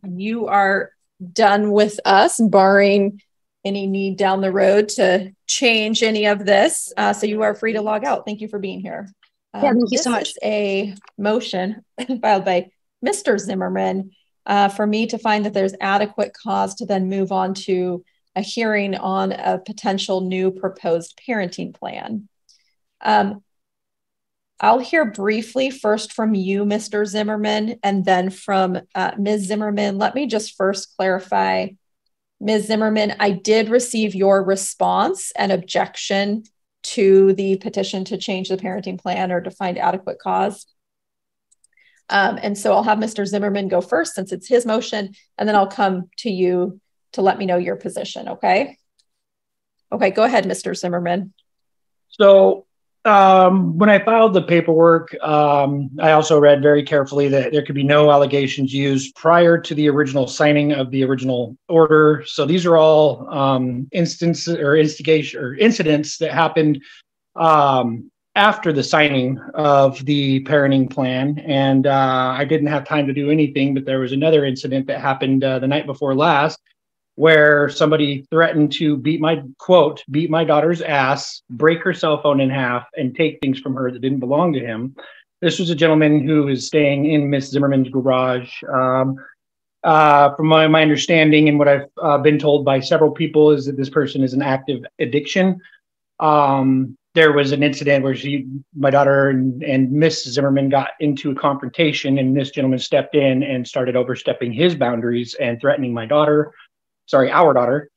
You are done with us, barring any need down the road to change any of this. So you are free to log out. Thank you for being here. Yeah, thank you so much. This is a motion filed by Mr. Zimmerman for me to find that there's adequate cause to then move on to a hearing on a potential new proposed parenting plan. I'll hear briefly first from you, Mr. Zimmerman, and then from Ms. Zimmerman. Let me just first clarify, Ms. Zimmerman, I did receive your response and objection to the petition to change the parenting plan or to find adequate cause. And so I'll have Mr. Zimmerman go first since it's his motion, and then I'll come to you to let me know your position, okay? Okay, go ahead, Mr. Zimmerman. So when I filed the paperwork, I also read very carefully that there could be no allegations used prior to the original signing of the original order. So these are all instances or incidents that happened after the signing of the parenting plan. And I didn't have time to do anything, but there was another incident that happened the night before last, where somebody threatened to beat my daughter's ass, break her cell phone in half, and take things from her that didn't belong to him. This was a gentleman who is staying in Miss Zimmerman's garage. From my understanding and what I've been told by several people is that this person is an active addiction. There was an incident where my daughter and Miss Zimmerman got into a confrontation, and this gentleman stepped in and started overstepping his boundaries and threatening our daughter.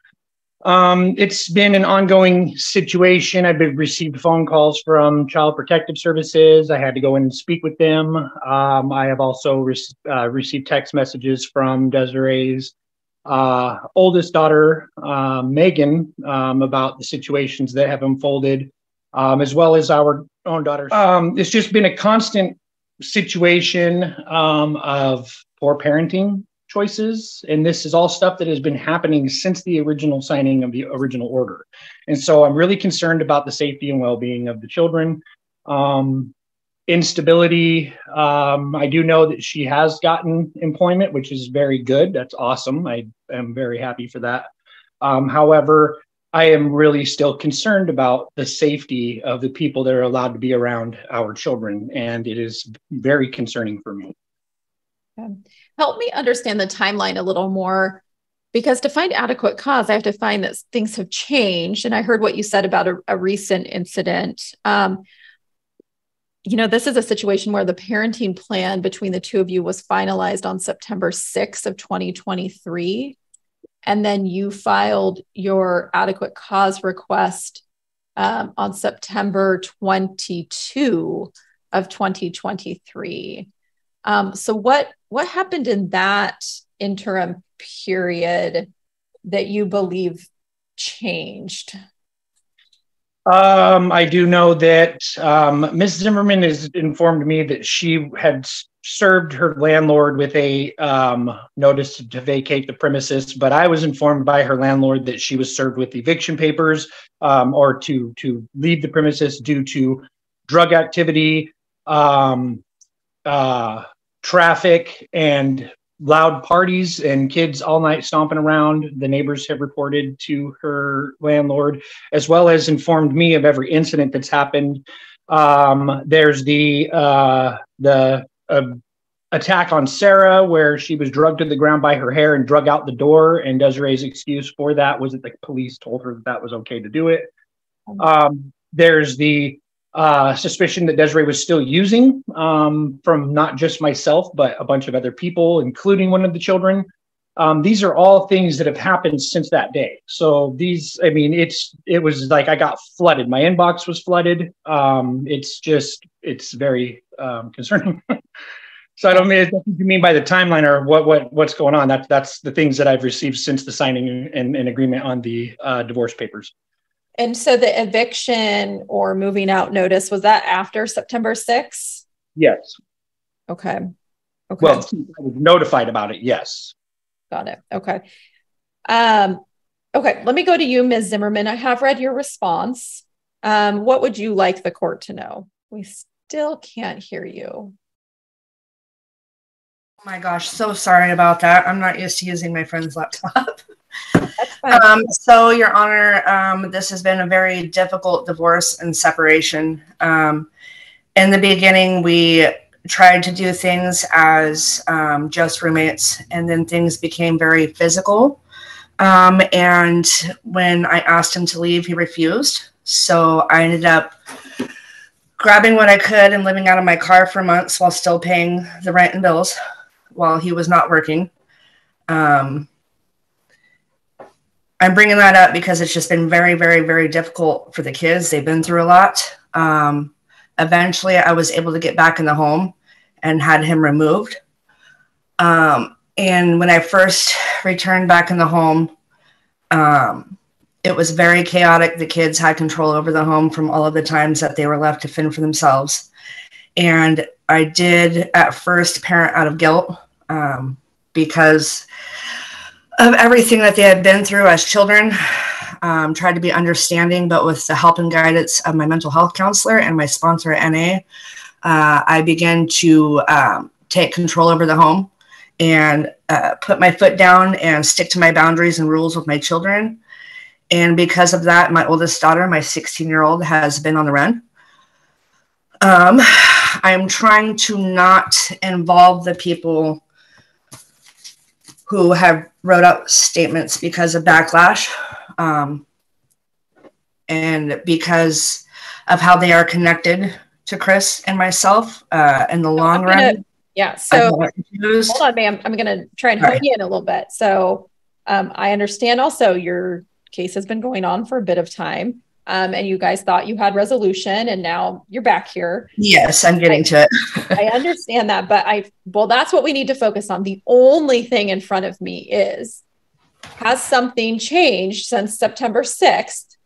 It's been an ongoing situation. I've received phone calls from Child Protective Services. I had to go in and speak with them. I have also received text messages from Desiree's oldest daughter, Megan, about the situations that have unfolded, as well as our own daughter. It's just been a constant situation of poor parenting choices, and this is all stuff that has been happening since the original signing of the original order. And so I'm really concerned about the safety and well-being of the children. Instability, I do know that she has gotten employment, which is very good. That's awesome. I am very happy for that. However, I am really still concerned about the safety of the people that are allowed to be around our children, and it is very concerning for me. Help me understand the timeline a little more, because to find adequate cause, I have to find that things have changed. And I heard what you said about a recent incident. This is a situation where the parenting plan between the two of you was finalized on September 6th of 2023. And then you filed your adequate cause request on September 22 of 2023. So what happened in that interim period that you believe changed? I do know that Ms. Zimmerman has informed me that she had served her landlord with a notice to vacate the premises, but I was informed by her landlord that she was served with eviction papers or to leave the premises due to drug activity, traffic, and loud parties and kids all night stomping around. The neighbors have reported to her landlord, as well as informed me of every incident that's happened. There's the attack on Sarah, where she was drugged to the ground by her hair and drug out the door. And Desiree's excuse for that was that the police told her that was okay to do it. There's the suspicion that Desiree was still using from not just myself, but a bunch of other people, including one of the children. These are all things that have happened since that day. So these, I mean, it was like I got flooded. My inbox was flooded. It's very concerning. So I don't mean what you mean by the timeline or what's going on. That's the things that I've received since the signing and agreement on the divorce papers. And so the eviction or moving out notice, was that after September 6th? Yes. Okay. Well, I was notified about it. Yes. Got it. Okay. Okay. Let me go to you, Ms. Zimmerman. I have read your response. What would you like the court to know? We still can't hear you. Oh my gosh, so sorry about that. I'm not used to using my friend's laptop. That's fine. So, Your Honor, this has been a very difficult divorce and separation. In the beginning, we tried to do things as just roommates, and then things became very physical. And when I asked him to leave, he refused. So I ended up grabbing what I could and living out of my car for months while still paying the rent and bills while he was not working. I'm bringing that up because it's just been very, very, very difficult for the kids. They've been through a lot. Eventually, I was able to get back in the home and had him removed. And when I first returned back in the home, it was very chaotic. The kids had control over the home from all of the times that they were left to fend for themselves. And I did at first parent out of guilt because of everything that they had been through as children. Tried to be understanding, but with the help and guidance of my mental health counselor and my sponsor at NA, I began to take control over the home and put my foot down and stick to my boundaries and rules with my children. And because of that, my oldest daughter, my 16-year-old, has been on the run. I'm trying to not involve the people who have wrote out statements because of backlash and because of how they are connected to Chris and myself in the long run. Yeah. So hold on, ma'am. I'm going to try and hone you in a little bit. So I understand also your case has been going on for a bit of time. And you guys thought you had resolution and now you're back here. Yes, I'm getting to it. I understand that, but well, that's what we need to focus on. The only thing in front of me is, has something changed since September 6th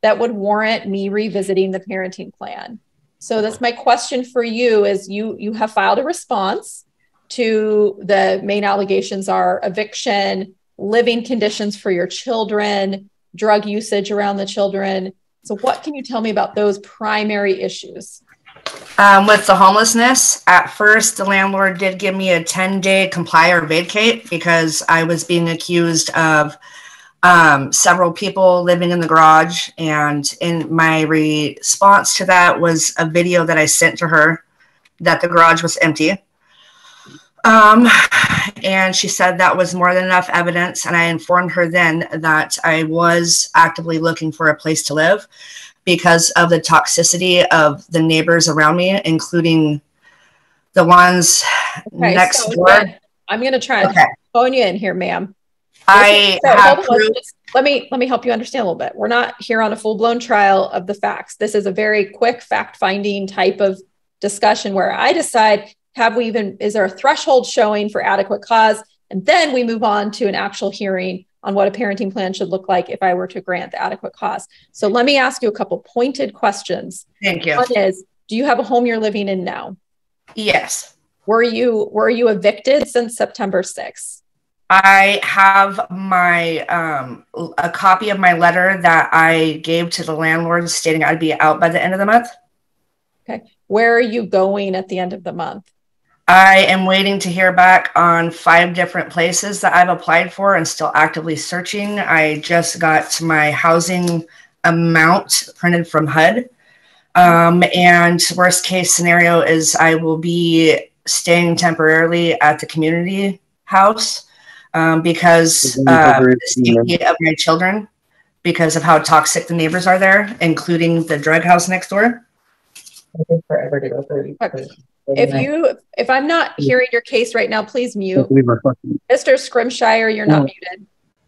that would warrant me revisiting the parenting plan? So that's my question for you is you have filed a response to the main allegations are eviction, living conditions for your children, drug usage around the children. So what can you tell me about those primary issues? With the homelessness, at first, the landlord did give me a 10-day comply or vacate because I was being accused of several people living in the garage. And in my response to that was a video that I sent to her that the garage was empty. And she said that was more than enough evidence. And I informed her then that I was actively looking for a place to live because of the toxicity of the neighbors around me, including the ones next door. I'm going to try and phone you in here, ma'am. Let me help you understand a little bit. We're not here on a full-blown trial of the facts. This is a very quick fact-finding type of discussion where I decide, is there a threshold showing for adequate cause? And then we move on to an actual hearing on what a parenting plan should look like if I were to grant the adequate cause. So let me ask you a couple pointed questions. Thank you. One is, do you have a home you're living in now? Yes. Were you evicted since September 6th? I have my a copy of my letter that I gave to the landlord stating I'd be out by the end of the month. Okay. Where are you going at the end of the month? I am waiting to hear back on 5 different places that I've applied for and still actively searching. I just got my housing amount printed from HUD. And worst case scenario is I will be staying temporarily at the community house because the safety of my children, because of how toxic the neighbors are there, including the drug house next door. Forever to go if I'm not hearing your case right now, please mute. Mr. Scrimshire, you're not muted.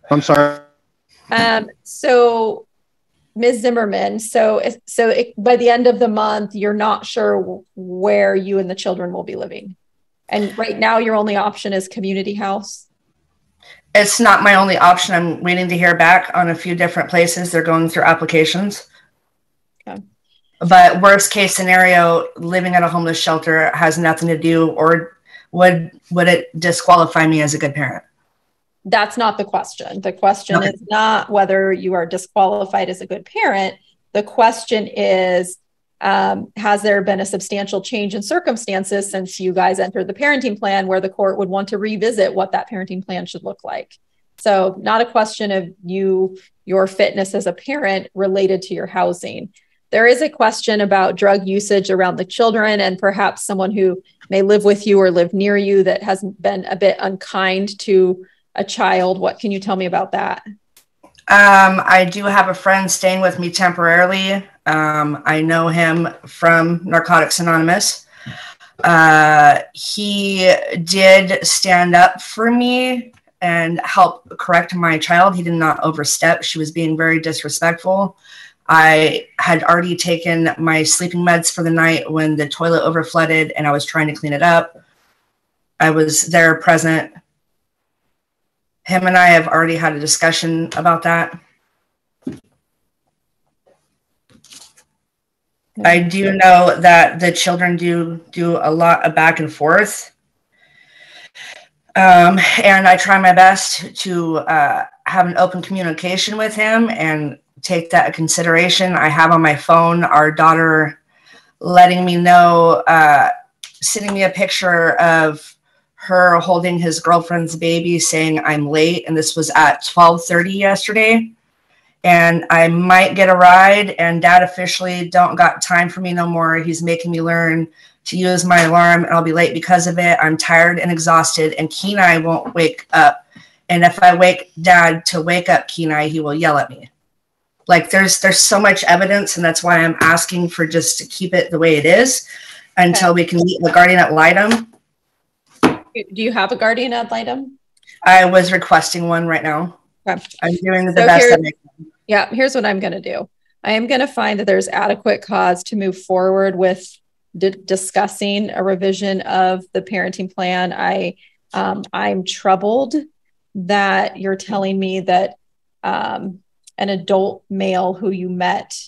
I'm sorry. So Ms. Zimmerman, by the end of the month, you're not sure where you and the children will be living. And right now your only option is community house. It's not my only option. I'm waiting to hear back on a few different places. They're going through applications. Okay. But worst case scenario, living at a homeless shelter has nothing to do, or would it disqualify me as a good parent? That's not the question. The question is not whether you are disqualified as a good parent. The question is, has there been a substantial change in circumstances since you guys entered the parenting plan where the court would want to revisit what that parenting plan should look like? So not a question of your fitness as a parent related to your housing. There is a question about drug usage around the children and perhaps someone who may live with you or live near you that has been a bit unkind to a child. What can you tell me about that? I do have a friend staying with me temporarily. I know him from Narcotics Anonymous. He did stand up for me and help correct my child. He did not overstep. She was being very disrespectful. I had already taken my sleeping meds for the night when the toilet overflooded and I was trying to clean it up. I was there present. Him and I have already had a discussion about that. I do know that the children do a lot of back and forth. And I try my best to have an open communication with him and take that into consideration. I have on my phone our daughter letting me know, sending me a picture of her holding his girlfriend's baby saying I'm late, and this was at 12:30 yesterday, and I might get a ride, and dad officially don't got time for me no more. He's making me learn to use my alarm and I'll be late because of it. I'm tired and exhausted, and Kenai won't wake up, and if I wake dad to wake up Kenai, he will yell at me. Like there's so much evidence, and that's why I'm asking for just to keep it the way it is until we can meet the guardian ad litem. Do you have a guardian ad litem? I was requesting one right now. Okay. I'm doing the best I can. Yeah, here's what I'm going to do. I am going to find that there's adequate cause to move forward with discussing a revision of the parenting plan. I'm troubled that you're telling me that an adult male who you met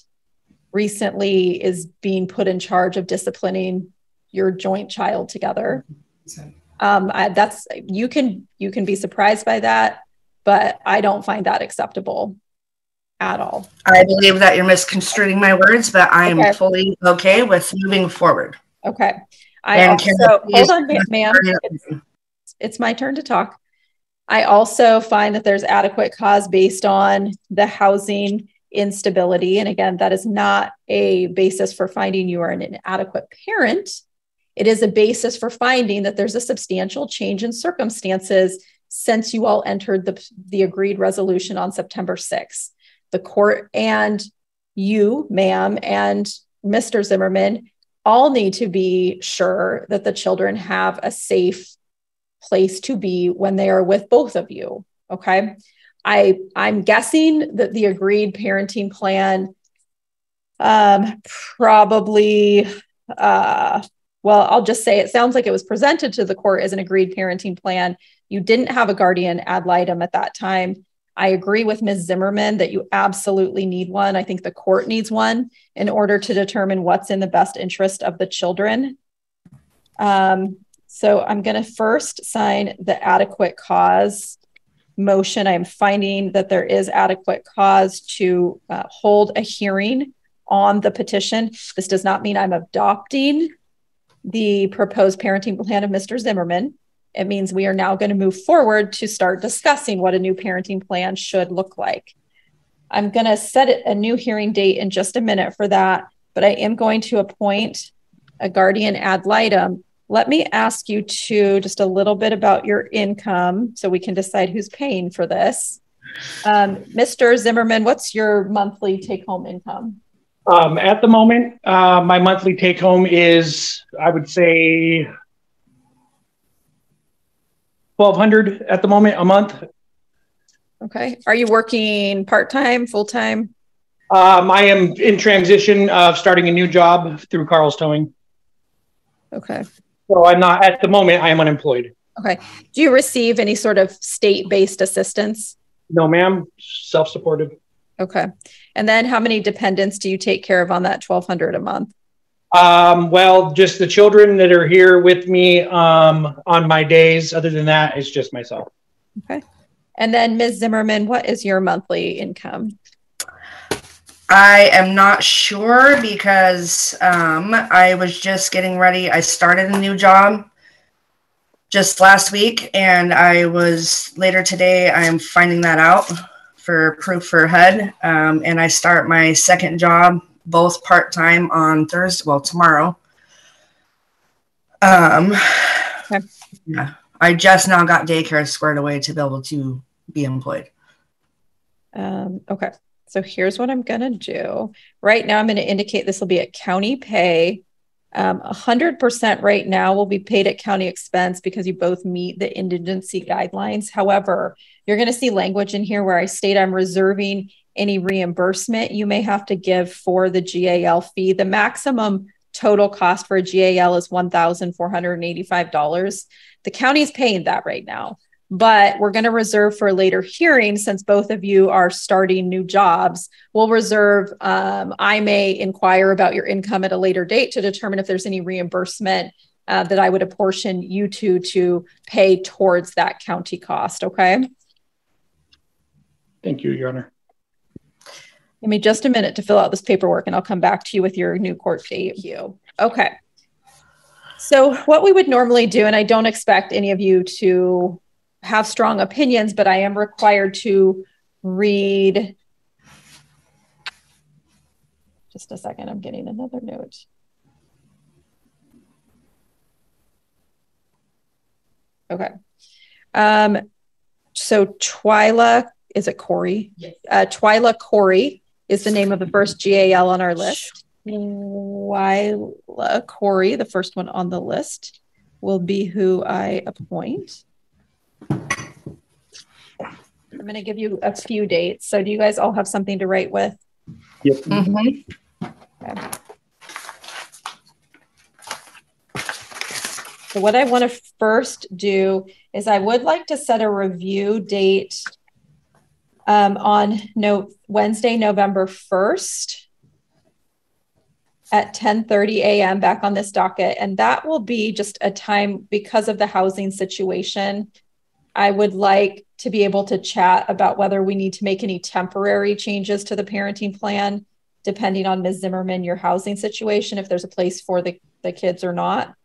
recently is being put in charge of disciplining your joint child together. You can be surprised by that, but I don't find that acceptable at all. I believe that you're misconstruing my words, but I am fully okay with moving forward. Okay. Hold on, ma'am. It's my turn to talk. I also find that there's adequate cause based on the housing instability. And again, that is not a basis for finding you are an inadequate parent. It is a basis for finding that there's a substantial change in circumstances since you all entered the agreed resolution on September 6th. The court and you, ma'am, and Mr. Zimmerman all need to be sure that the children have a safe place to be when they are with both of you. Okay. I'm guessing that the agreed parenting plan probably, well, I'll just say it sounds like it was presented to the court as an agreed parenting plan. You didn't have a guardian ad litem at that time. I agree with Ms. Zimmerman that you absolutely need one. I think the court needs one in order to determine what's in the best interest of the children. So I'm going to first sign the adequate cause motion. I'm finding that there is adequate cause to hold a hearing on the petition. This does not mean I'm adopting the proposed parenting plan of Mr. Zimmerman. It means we are now going to move forward to start discussing what a new parenting plan should look like. I'm going to set a new hearing date in just a minute for that, but I am going to appoint a guardian ad litem Let me ask you to just a little bit about your income so we can decide who's paying for this. Mr. Zimmerman, what's your monthly take-home income? At the moment, my monthly take-home is, I would say, $1,200 at the moment a month. Okay. Are you working part-time, full-time? I am in transition of starting a new job through Carl's Towing. Okay. So I'm not, at the moment, I am unemployed. Okay. Do you receive any sort of state-based assistance? No, ma'am. Self-supported. Okay. And then how many dependents do you take care of on that $1,200 a month? Well, just the children that are here with me on my days. Other than that, it's just myself. Okay. And then Ms. Zimmerman, what is your monthly income? I am not sure because I was just getting ready. I started a new job just last week, and I was later today, I'm finding that out for proof for HUD. And I start my second job, both part-time on Thursday, well, tomorrow. Okay. Yeah, I just now got daycare squared away to be able to be employed. Okay. So here's what I'm going to do. Right now, I'm going to indicate this will be at county pay. 100% right now will be paid at county expense because you both meet the indigency guidelines. However, you're going to see language in here where I state I'm reserving any reimbursement you may have to give for the GAL fee. The maximum total cost for a GAL is $1,485. The county is paying that right now, but we're going to reserve for a later hearing since both of you are starting new jobs. We'll reserve, I may inquire about your income at a later date to determine if there's any reimbursement that I would apportion you two to pay towards that county cost, okay? Thank you, Your Honor. Give me just a minute to fill out this paperwork and I'll come back to you with your new court date. Okay. So what we would normally do, and I don't expect any of you to have strong opinions, but I am required to read. Just a second, I'm getting another note. Okay. So Twyla, is it Corey? Yes. Twyla Corey is the name of the first GAL on our list. Twyla Corey, the first one on the list, will be who I appoint. I'm going to give you a few dates. So do you guys all have something to write with? Yep. Mm-hmm. Okay. So what I want to first do is I would like to set a review date on Wednesday, November 1st at 10:30 a.m. back on this docket. And that will be just a time because of the housing situation. I would like to be able to chat about whether we need to make any temporary changes to the parenting plan, depending on Ms. Zimmerman, your housing situation, if there's a place for the kids or not.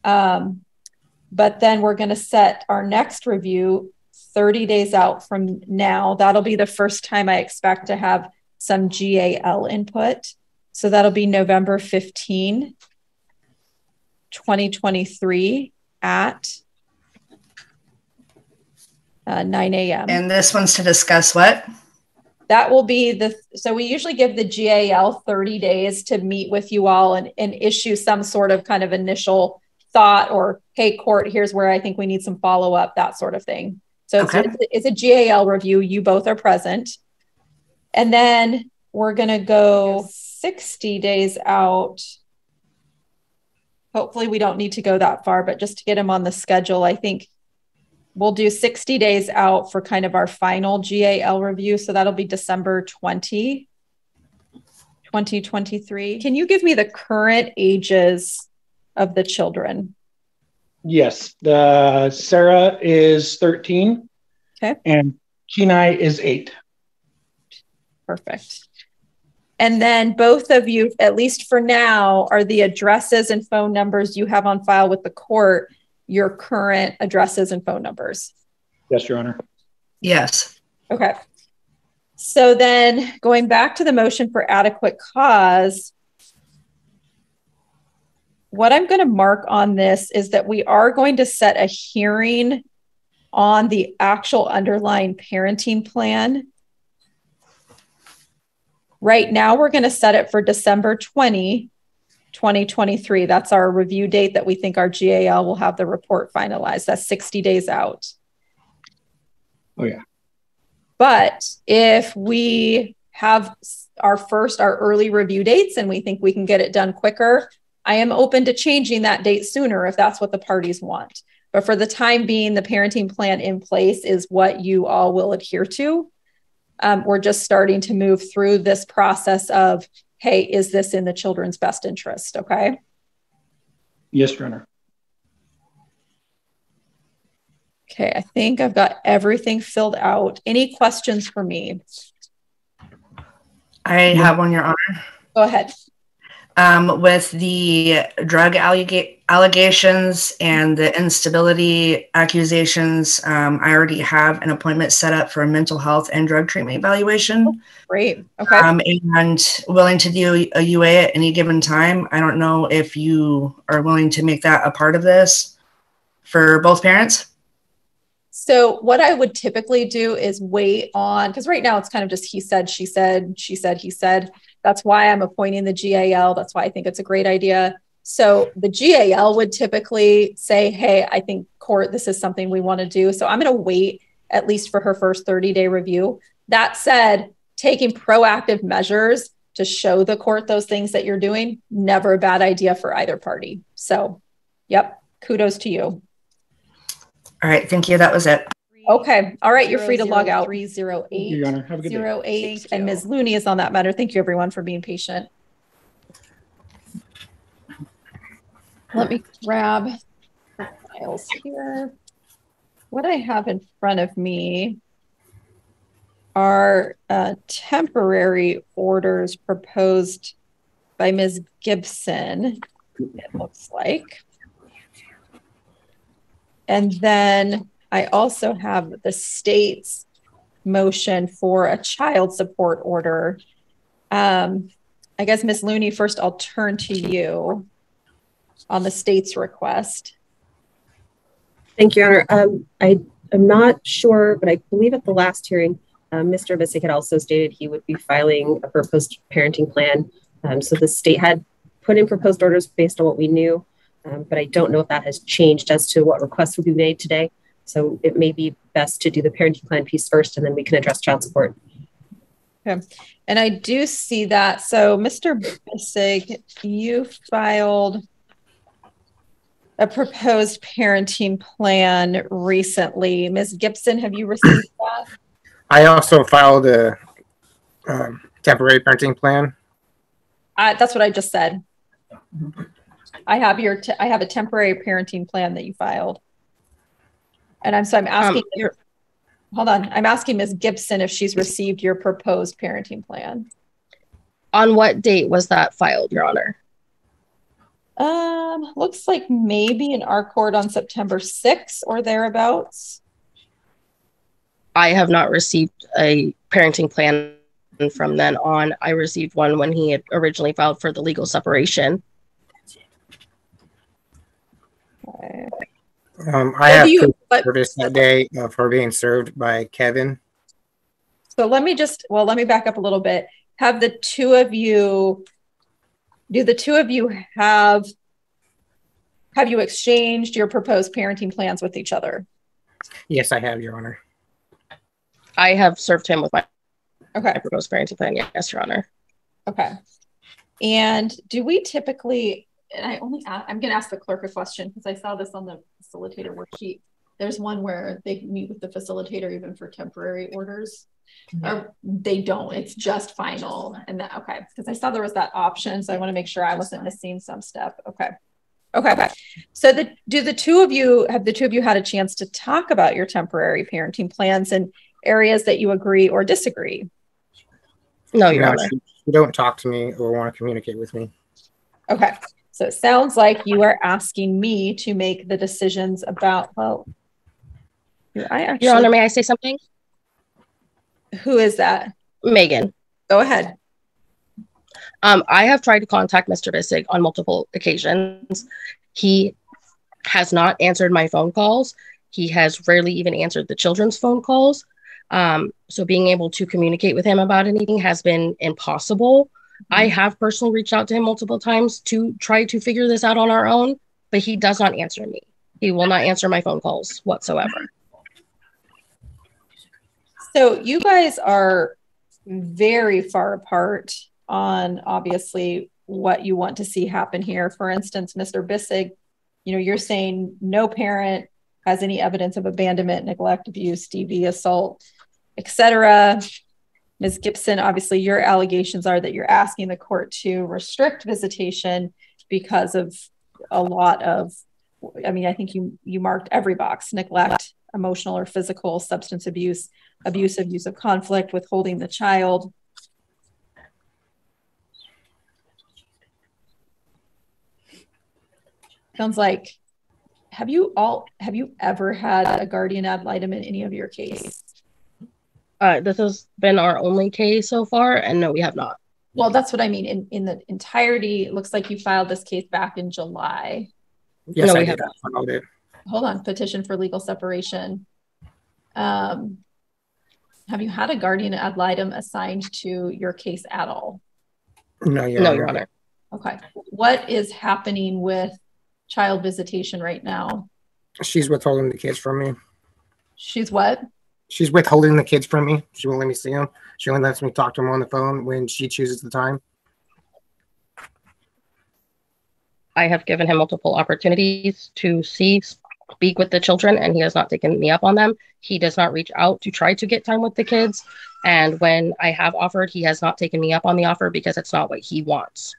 But then we're going to set our next review 30 days out from now. That'll be the first time I expect to have some GAL input. So that'll be November 15, 2023 at 9 a.m. And this one's to discuss what? That will be so we usually give the GAL 30 days to meet with you all and issue some sort of kind of initial thought or, hey, court, here's where I think we need some follow-up, that sort of thing. So okay. It's a GAL review. You both are present. And then we're going to go 60 days out. Hopefully we don't need to go that far, but just to get them on the schedule, I think we'll do 60 days out for kind of our final GAL review. So that'll be December 20, 2023. Can you give me the current ages of the children? Yes. Sarah is 13. Okay. And Kenai is 8. Perfect. And then both of you, at least for now, are the addresses and phone numbers you have on file with the court your current addresses and phone numbers? Yes, Your Honor. Yes. Okay. So then going back to the motion for adequate cause, what I'm going to mark on this is that we are going to set a hearing on the actual underlying parenting plan. Right now, we're going to set it for December 20, 2023. That's our review date that we think our GAL will have the report finalized. That's 60 days out. Oh, yeah. But if we have our early review dates and we think we can get it done quicker, I am open to changing that date sooner if that's what the parties want. But for the time being, the parenting plan in place is what you all will adhere to. We're just starting to move through this process of, hey, is this in the children's best interest? Okay. Yes, Your Honor. Okay, I think I've got everything filled out. Any questions for me? I have one, Your Honor. Go ahead. With the drug allegations and the instability accusations, I already have an appointment set up for a mental health and drug treatment evaluation. Oh, great. Okay. And willing to do a UA at any given time. I don't know if you are willing to make that a part of this for both parents. So what I would typically do is wait on, because right now it's kind of just he said, she said, she said, he said. That's why I'm appointing the GAL. That's why I think it's a great idea. So the GAL would typically say, hey, I think court, this is something we want to do. So I'm going to wait at least for her first 30-day review. That said, taking proactive measures to show the court those things that you're doing, never a bad idea for either party. So, yep, kudos to you. All right, thank you. That was it. Okay. All right. You're free to log out. 308. Thank you, Your Honor. Have a good day. 08. And Ms. Looney is on that matter. Thank you, everyone, for being patient. Let me grab the files here. What I have in front of me are temporary orders proposed by Ms. Gibson, it looks like. And then I also have the state's motion for a child support order. I guess, Ms. Looney, first I'll turn to you on the state's request. Thank you, Your Honor. I am not sure, but I believe at the last hearing, Mr. Visick had also stated he would be filing a proposed parenting plan. So the state had put in proposed orders based on what we knew, but I don't know if that has changed as to what requests will be made today. So it may be best to do the parenting plan piece first, and then we can address child support. Okay. And I do see that. So Mr. Visick, you filed a proposed parenting plan recently. Ms. Gibson, have you received that? I also filed a temporary parenting plan. That's what I just said. I have I have a temporary parenting plan that you filed. And I'm asking hold on. I'm asking Ms. Gibson if she's received your proposed parenting plan. On what date was that filed, Your Honor? Looks like maybe in our court on September 6th or thereabouts. I have not received a parenting plan from then on. I received one when he had originally filed for the legal separation. Okay. I have service that day of her being served by Kevin. So let me back up a little bit. Do the two of you have you exchanged your proposed parenting plans with each other? Yes, I have, Your Honor. I have served him with my proposed parenting plan. Yes, Your Honor. Okay. And do we typically, and I'm going to ask the clerk a question because I saw this on the facilitator worksheet. There's one where they meet with the facilitator even for temporary orders. Or they don't, it's just final. And that, okay, because I saw there was that option. So I want to make sure I wasn't missing some step. Okay. So have the two of you had a chance to talk about your temporary parenting plans and areas that you agree or disagree? No, Your Honor. You don't talk to me or want to communicate with me. Okay. So it sounds like you are asking me to make the decisions about, Your Honor, may I say something? Who is that? Megan. Go ahead. I have tried to contact Mr. Bissig on multiple occasions. He has not answered my phone calls. He has rarely even answered the children's phone calls. So being able to communicate with him about anything has been impossible. I have personally reached out to him multiple times to try to figure this out on our own, but he does not answer me. He will not answer my phone calls whatsoever. So you guys are very far apart on obviously what you want to see happen here. For instance, Mr. Bissig, you're saying no parent has any evidence of abandonment, neglect, abuse, DV, assault, etc. Ms. Gibson, obviously your allegations are that you're asking the court to restrict visitation because of a lot of, I think you marked every box: neglect, emotional or physical, substance abuse, abusive use of conflict, withholding the child. Sounds like, have you ever had a guardian ad litem in any of your case? This has been our only case so far, and no, we have not. Well, that's what I mean. In the entirety, it looks like you filed this case back in July. Yes, no, I we did. have not. Hold on, petition for legal separation. Have you had a guardian ad litem assigned to your case at all? No, Your Honor. Okay. What is happening with child visitation right now? She's withholding the kids from me. She's what? She's withholding the kids from me. She won't let me see them. She only lets me talk to them on the phone when she chooses the time. I have given him multiple opportunities to speak with the children, and he has not taken me up on them. He does not reach out to try to get time with the kids. And when I have offered, he has not taken me up on the offer because it's not what he wants.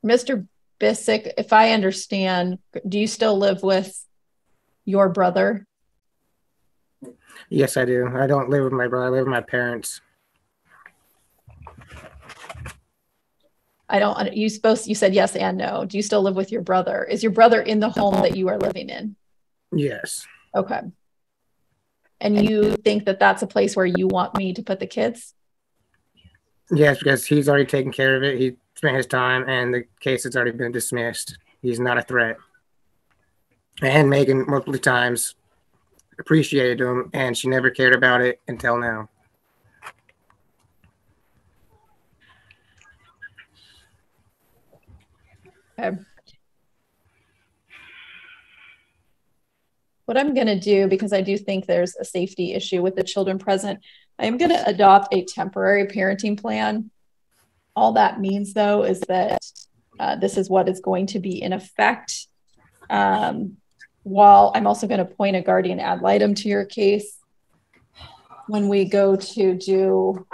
Mr. Bissig, if I understand, do you still live with your brother? Yes, I do. I don't live with my brother. I live with my parents. You said yes and no. Do you still live with your brother? Is your brother in the home that you are living in? Yes. Okay. And you think that that's a place where you want me to put the kids? Yes, because he's already taken care of it. He spent his time and the case has already been dismissed. He's not a threat. And Megan multiple times appreciated him, and she never cared about it until now. Okay. What I'm going to do, because I do think there's a safety issue with the children present, I am going to adopt a temporary parenting plan. All that means, though, is that this is what is going to be in effect. While I'm also going to appoint a guardian ad litem to your case. When we go to do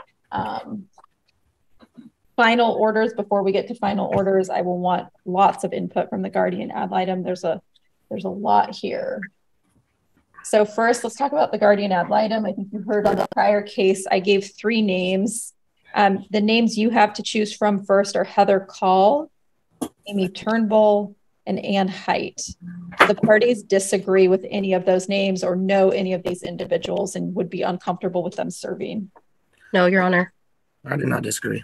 final orders, before we get to final orders, I will want lots of input from the guardian ad litem. There's a lot here. So first, let's talk about the guardian ad litem. I think you heard on the prior case, I gave 3 names. The names you have to choose from first are Heather Call, Amy Turnbull, and Ann Height. The parties disagree with any of those names or know any of these individuals and would be uncomfortable with them serving. No, Your Honor. I do not disagree.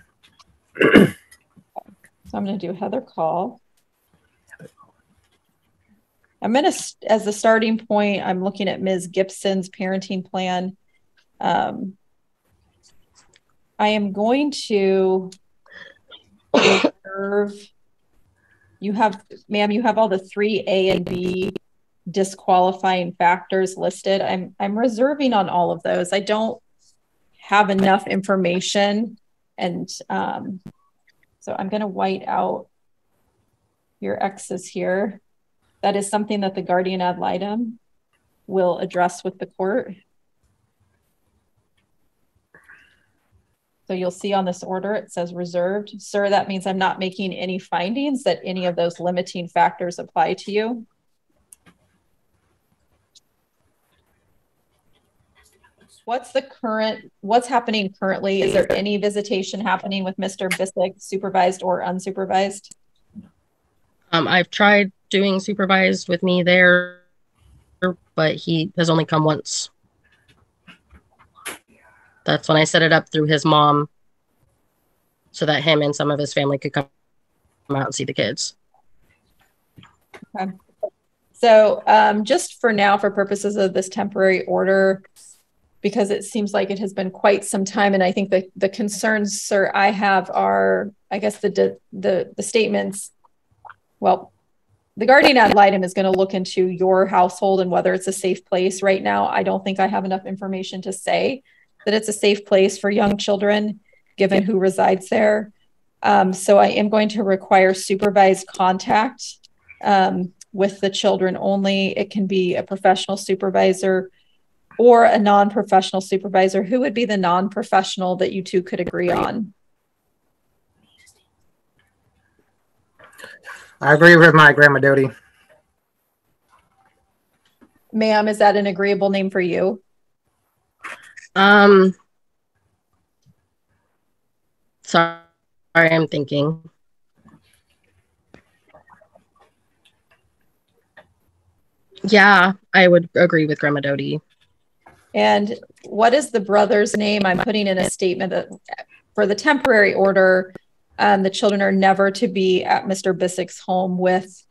So I'm going to do Heather Call. I'm going to, as the starting point, I'm looking at Ms. Gibson's parenting plan. I am going to reserve. Ma'am, you have all the 3 A and B disqualifying factors listed. I'm reserving on all of those. I don't have enough information. And so I'm going to white out your X's here. That is something that the guardian ad litem will address with the court. So you'll see on this order, it says reserved. Sir, that means I'm not making any findings that any of those limiting factors apply to you. What's happening currently? Is there any visitation happening with Mr. Bissig, supervised or unsupervised? I've tried doing supervised with me there, but he has only come once. That's when I set it up through his mom. so that him and some of his family could come out and see the kids. Okay. So just for now, for purposes of this temporary order, because it seems like it has been quite some time, and I think that the concerns, sir, I have are, I guess the statements, well, the guardian ad litem is going to look into your household and whether it's a safe place. Right now, I don't think I have enough information to say that it's a safe place for young children, given who resides there. So I am going to require supervised contact with the children only. It can be a professional supervisor or a non-professional supervisor. Who would be the non-professional that you two could agree on? I agree with my Grandma Dodie. Ma'am, is that an agreeable name for you? Sorry, I'm thinking. Yeah, I would agree with Grandma Dodie. And what is the brother's name? I'm putting in a statement that for the temporary order, the children are never to be at Mr. Bissick's home with,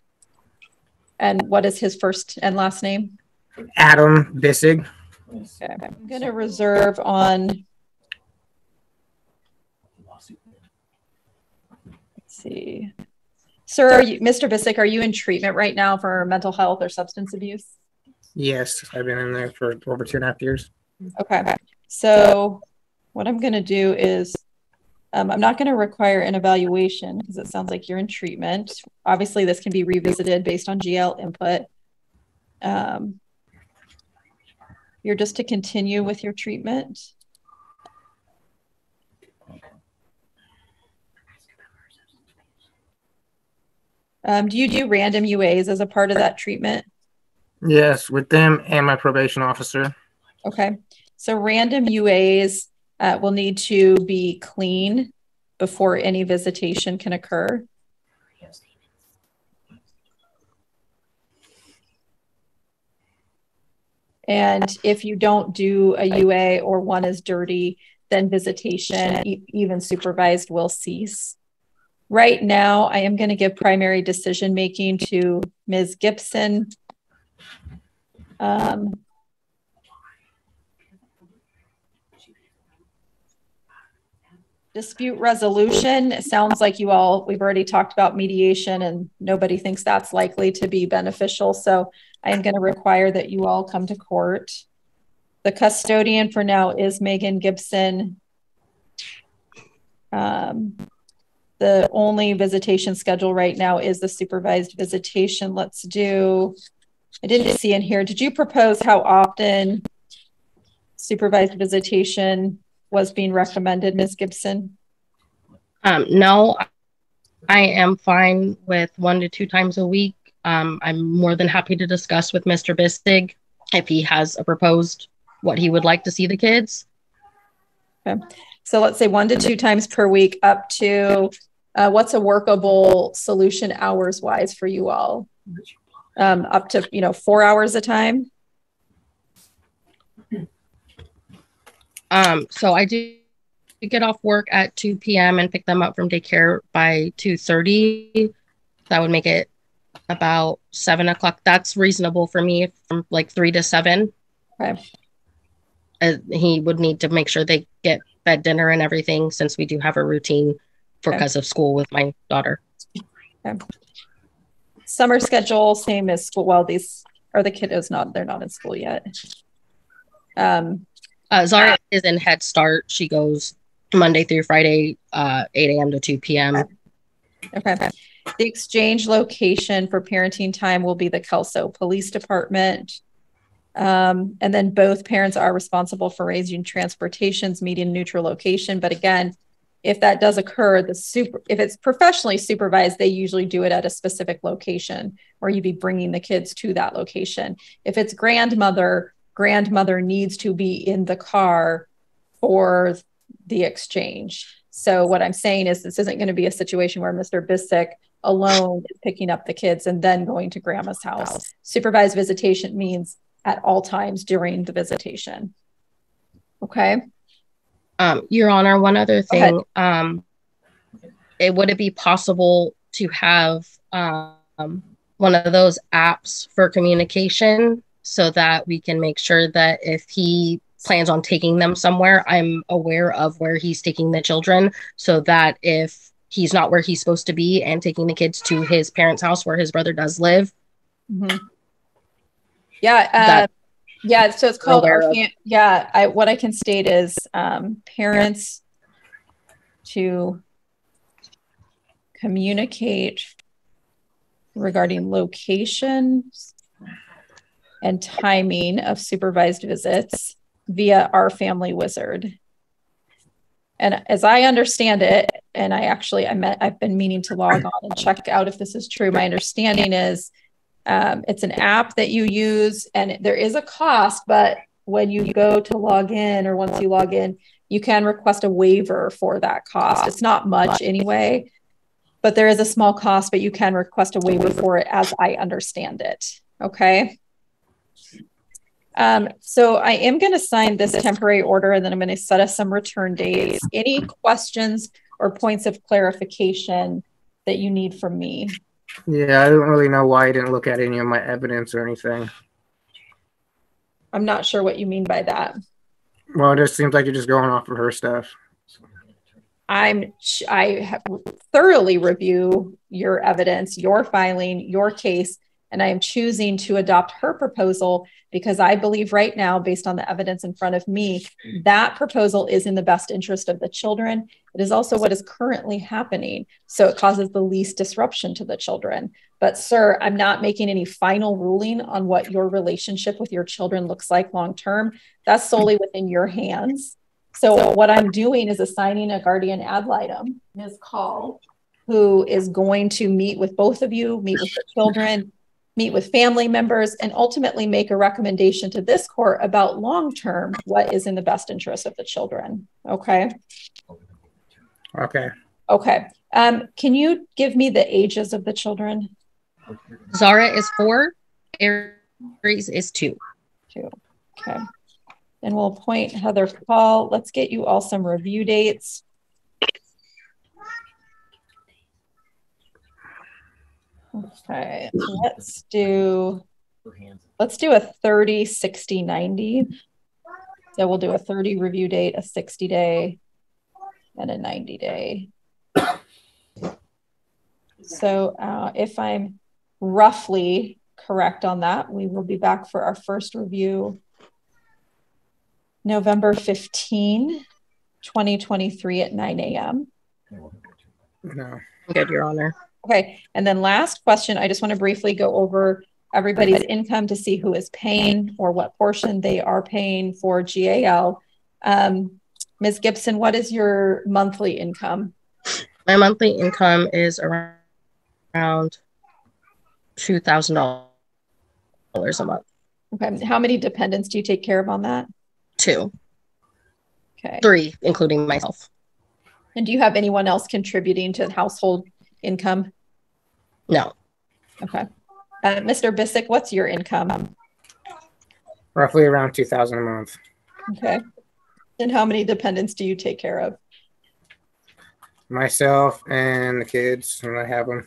and what is his first and last name? Adam Bissig. Okay, I'm going to reserve on, let's see. Sir, Mr. Bissick, are you in treatment right now for mental health or substance abuse? Yes, I've been in there for over 2.5 years. Okay, so what I'm going to do is I'm not going to require an evaluation because it sounds like you're in treatment. Obviously, this can be revisited based on GL input. You're just to continue with your treatment. Do you do random UAs as a part of that treatment? Yes, with them and my probation officer. Okay, so random UAs will need to be clean before any visitation can occur. And if you don't do a UA or one is dirty, then visitation, even supervised, will cease. Right now, I am going to give primary decision making to Ms. Gibson. Dispute resolution, it sounds like we've already talked about mediation and nobody thinks that's likely to be beneficial. So I am going to require that you all come to court. The custodian for now is Megan Gibson. The only visitation schedule right now is the supervised visitation. Let's do, I didn't see in here, did you propose how often supervised visitation was being recommended, Ms. Gibson? No, I am fine with 1 to 2 times a week. I'm more than happy to discuss with Mr. Bissig if he has proposed what he would like to see the kids. Okay, so let's say 1 to 2 times per week up to, what's a workable solution hours wise for you all? Up to, 4 hours a time? So I do get off work at 2 p.m. and pick them up from daycare by 2:30. That would make it about 7 o'clock. That's reasonable for me, from like 3 to 7. Okay. He would need to make sure they get fed dinner and everything, since we do have a routine because of school with my daughter. Okay. Summer schedule, same as school. Well, these are the kiddos, they're not in school yet. Zara is in Head Start. She goes Monday through Friday, 8 a.m. to 2 p.m. Okay. The exchange location for parenting time will be the Kelso Police Department. And then both parents are responsible for arranging transportations, meeting neutral location. But again, if that does occur, if it's professionally supervised, they usually do it at a specific location where you'd be bringing the kids to that location. If it's grandmother needs to be in the car for the exchange. So what I'm saying is this isn't going to be a situation where Mr. Bissick alone is picking up the kids and then going to grandma's house. Supervised visitation means at all times during the visitation. Okay. Your Honor, one other thing. would it be possible to have one of those apps for communication so that we can make sure that if he plans on taking them somewhere, I'm aware of where he's taking the children, so that if he's not where he's supposed to be and taking the kids to his parents' house where his brother does live. Mm-hmm. Yeah. Yeah. So it's called, what I can state is parents to communicate regarding locations and timing of supervised visits via our family wizard. And as I understand it, and I've been meaning to log on and check out if this is true. My understanding is it's an app that you use, and there is a cost, but when you go to log in, or once you log in, you can request a waiver for that cost. It's not much anyway, but there is a small cost, but you can request a waiver for it, as I understand it. Okay. So I am going to sign this temporary order, and then I'm going to set us some return dates. Any questions or points of clarification that you need from me? Yeah, I don't really know why I didn't look at any of my evidence or anything. I'm not sure what you mean by that. Well, it just seems like you're just going off of her stuff. I thoroughly review your evidence, your filing, your case, and I am choosing to adopt her proposal because I believe right now, based on the evidence in front of me, that proposal is in the best interest of the children. It is also what is currently happening, so it causes the least disruption to the children. But sir, I'm not making any final ruling on what your relationship with your children looks like long-term. That's solely within your hands. So what I'm doing is assigning a guardian ad litem, Ms. Call, who is going to meet with both of you, meet with the children, meet with family members, and ultimately make a recommendation to this court about long-term what is in the best interest of the children. Okay. Okay. Okay. Can you give me the ages of the children? Zara is 4. Aries is 2. 2. Okay. And we'll appoint Heather Paul. Let's get you all some review dates. Okay, let's do a 30, 60, 90. So we'll do a 30 review date, a 60 day, and a 90 day. So if I'm roughly correct on that, we will be back for our first review November 15, 2023 at 9 a.m. No. Good, Your Honor. Okay, and then last question, I just want to briefly go over everybody's income to see who is paying or what portion they are paying for GAL. Ms. Gibson, what is your monthly income? My monthly income is around $2,000 a month. Okay, how many dependents do you take care of on that? 2. Okay. 3, including myself. And do you have anyone else contributing to the household income? No. Okay. Mr. Bissick, what's your income? Roughly around $2,000 a month. Okay. And how many dependents do you take care of? Myself and the kids when I have them.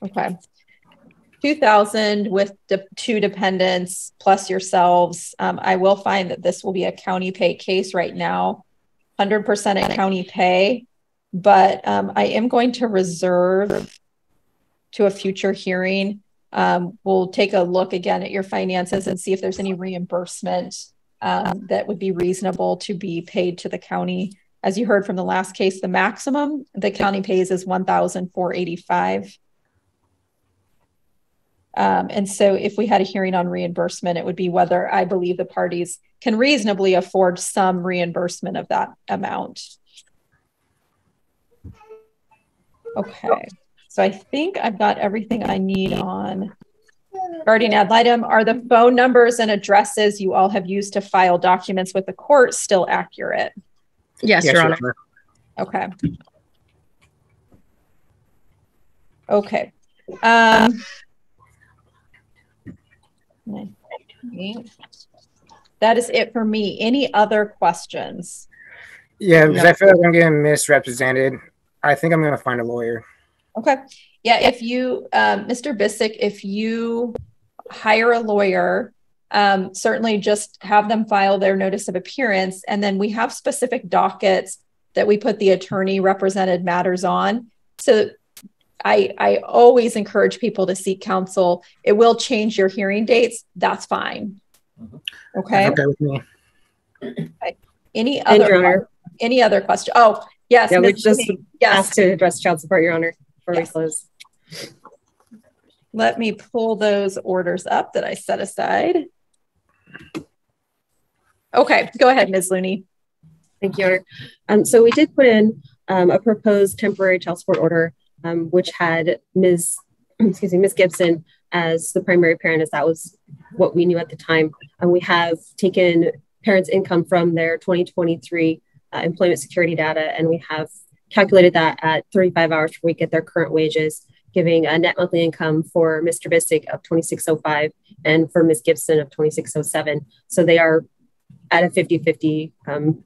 Okay. 2,000 with 2 dependents plus yourselves. I will find that this will be a county pay case right now, 100% at county pay, but I am going to reserve to a future hearing. We'll take a look again at your finances and see if there's any reimbursement that would be reasonable to be paid to the county. As you heard from the last case, the maximum the county pays is $1,485. And so if we had a hearing on reimbursement, it would be whether I believe the parties can reasonably afford some reimbursement of that amount. Okay, so I think I've got everything I need on guardian ad litem. Are the phone numbers and addresses you all have used to file documents with the court still accurate? Yes, Your Honor. Okay. Okay. That is it for me. Any other questions? Yeah, because I feel like I'm getting misrepresented. I think I'm going to find a lawyer. Okay. Yeah, if you, Mr. Bissick, if you hire a lawyer, certainly just have them file their notice of appearance. And then we have specific dockets that we put the attorney represented matters on. So I always encourage people to seek counsel. It will change your hearing dates. That's fine. Okay. That's okay with me. Okay. Any other question? Oh, yes. Yeah, we just yes. asked to address child support, Your Honor, before we close. Let me pull those orders up that I set aside. Okay, go ahead, Ms. Looney. Thank you, Your Honor. So we did put in a proposed temporary child support order, which had Ms. Gibson as the primary parent, as that was what we knew at the time. And we have taken parents' income from their 2023 employment security data, and we have calculated that at 35 hours per week at their current wages, giving a net monthly income for Mr. Bissick of $2,605 and for Ms. Gibson of $2,607. So they are at a 50-50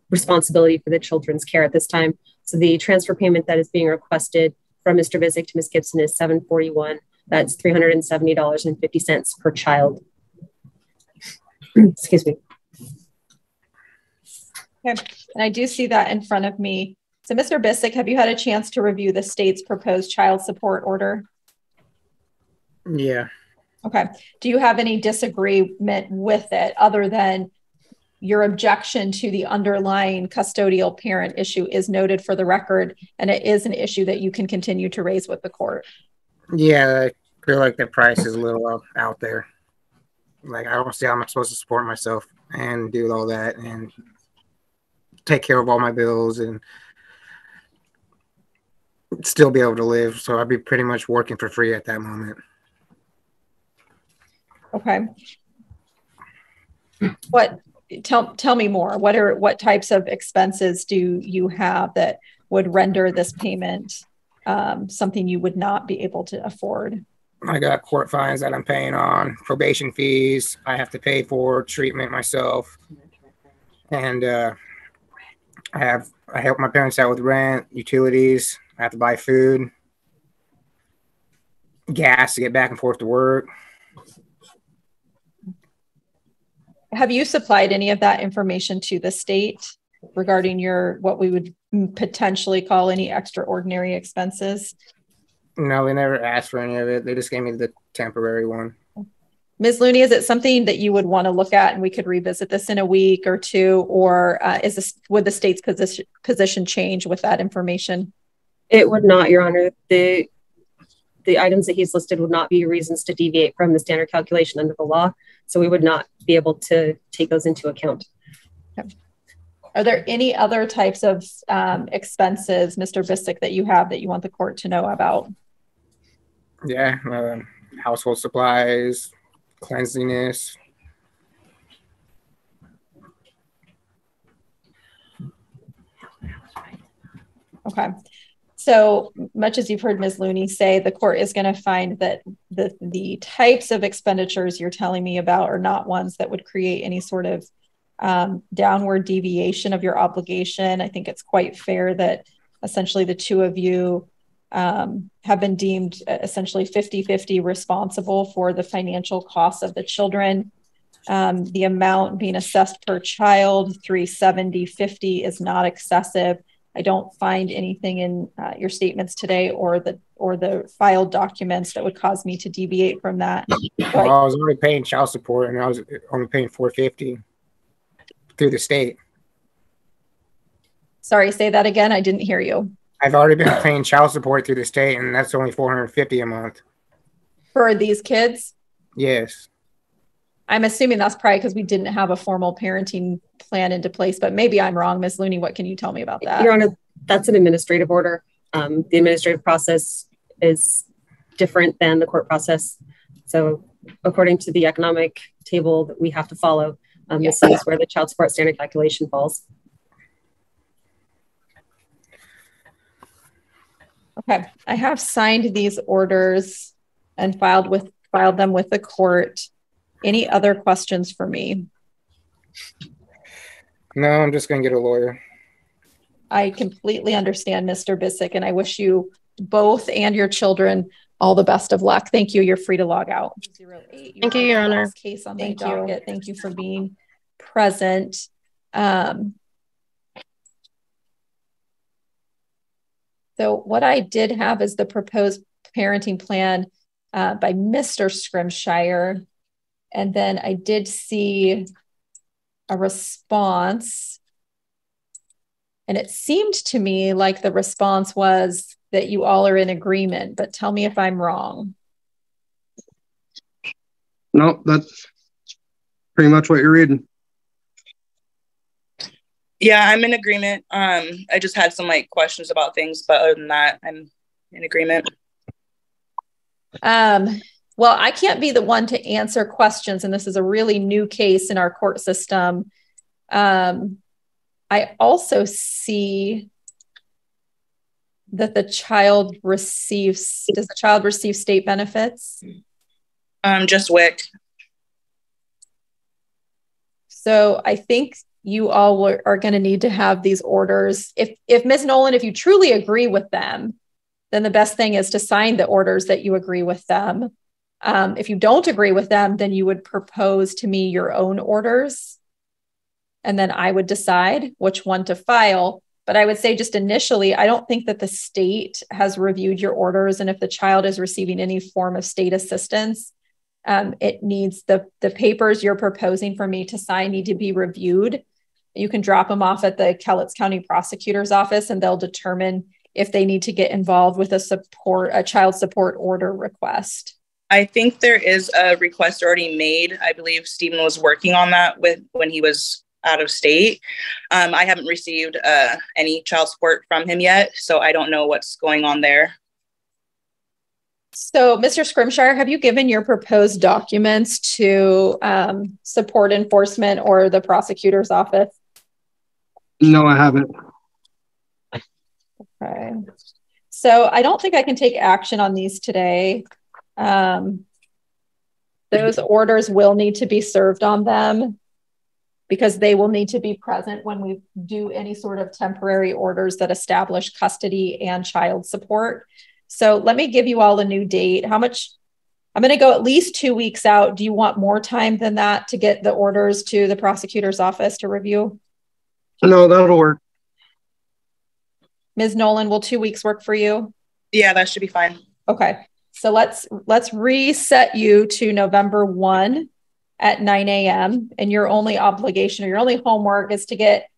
responsibility for the children's care at this time. So the transfer payment that is being requested from Mr. Bissick to Ms. Gibson is $741. That's $370.50 per child. Excuse me. Okay, and I do see that in front of me. So Mr. Bissick, have you had a chance to review the state's proposed child support order? Yeah. Okay. Do you have any disagreement with it other than your objection to the underlying custodial parent issue is noted for the record, and it is an issue that you can continue to raise with the court? Yeah, I feel like the price is a little out there. Like, I don't see how I'm supposed to support myself and do all that and take care of all my bills and still be able to live. So I'd be pretty much working for free at that moment. Okay. Tell me more. What types of expenses do you have that would render this payment something you would not be able to afford? I got court fines that I'm paying on, probation fees. I have to pay for treatment myself. And I help my parents out with rent, utilities. I have to buy food, gas to get back and forth to work. Have you supplied any of that information to the state regarding what we would potentially call any extraordinary expenses? No, they never asked for any of it. They just gave me the temporary one. Ms. Looney, is it something that you would want to look at and we could revisit this in a week or two, or would the state's position change with that information? It would not, Your Honor. The items that he's listed would not be reasons to deviate from the standard calculation under the law. So we would not be able to take those into account. Okay. Are there any other types of expenses, Mr. Bissick, that you have that you want the court to know about? Yeah, household supplies, cleanliness. Okay. So much as you've heard Ms. Looney say, the court is going to find that the types of expenditures you're telling me about are not ones that would create any sort of downward deviation of your obligation. I think it's quite fair that essentially the two of you have been deemed essentially 50-50 responsible for the financial costs of the children. The amount being assessed per child, $370.50, is not excessive. I don't find anything in your statements today or the filed documents that would cause me to deviate from that. Well, I was already paying child support, and I was only paying $450 through the state. Sorry, say that again. I didn't hear you. I've already been paying child support through the state, and that's only $450 a month. For these kids? Yes. I'm assuming that's probably because we didn't have a formal parenting plan into place, but maybe I'm wrong. Ms. Looney, what can you tell me about that? Your Honor, that's an administrative order. The administrative process is different than the court process. So according to the economic table that we have to follow, this is where the child support standard calculation falls. Okay, I have signed these orders and filed them with the court. Any other questions for me? No, I'm just going to get a lawyer. I completely understand, Mr. Bissick, and I wish you both and your children all the best of luck. Thank you. You're free to log out. 08, Thank you, Your Honor. Case on my docket. Thank you for being present. So what I did have is the proposed parenting plan by Mr. Scrimshire. And then I did see a response. And it seemed to me like the response was that you all are in agreement, but tell me if I'm wrong. No, that's pretty much what you're reading. Yeah, I'm in agreement. I just had some like questions about things, but other than that, I'm in agreement. Well, I can't be the one to answer questions, and this is a really new case in our court system. I also see that the child receives, does the child receive state benefits? Just WIC. So I think you all are going to need to have these orders. If Ms. Nolan, if you truly agree with them, then the best thing is to sign the orders that you agree with them. If you don't agree with them, then you would propose to me your own orders. And then I would decide which one to file. But I would say just initially, I don't think that the state has reviewed your orders. And if the child is receiving any form of state assistance, it needs the papers you're proposing for me to sign need to be reviewed. You can drop them off at the Cowlitz County Prosecutor's Office, and they'll determine if they need to get involved with a child support order request. I think there is a request already made. I believe Stephen was working on that when he was out of state. I haven't received any child support from him yet, so I don't know what's going on there. So, Mr. Scrimshire, have you given your proposed documents to support enforcement or the prosecutor's office? No, I haven't. Okay. So I don't think I can take action on these today. Those orders will need to be served on them because they will need to be present when we do any sort of temporary orders that establish custody and child support. So let me give you all a new date. How much? I'm going to go at least 2 weeks out. Do you want more time than that to get the orders to the prosecutor's office to review? No, that'll work. Ms. Nolan, will 2 weeks work for you? Yeah, that should be fine. Okay. So let's reset you to November 1 at 9 a.m. And your only obligation or your only homework is to get,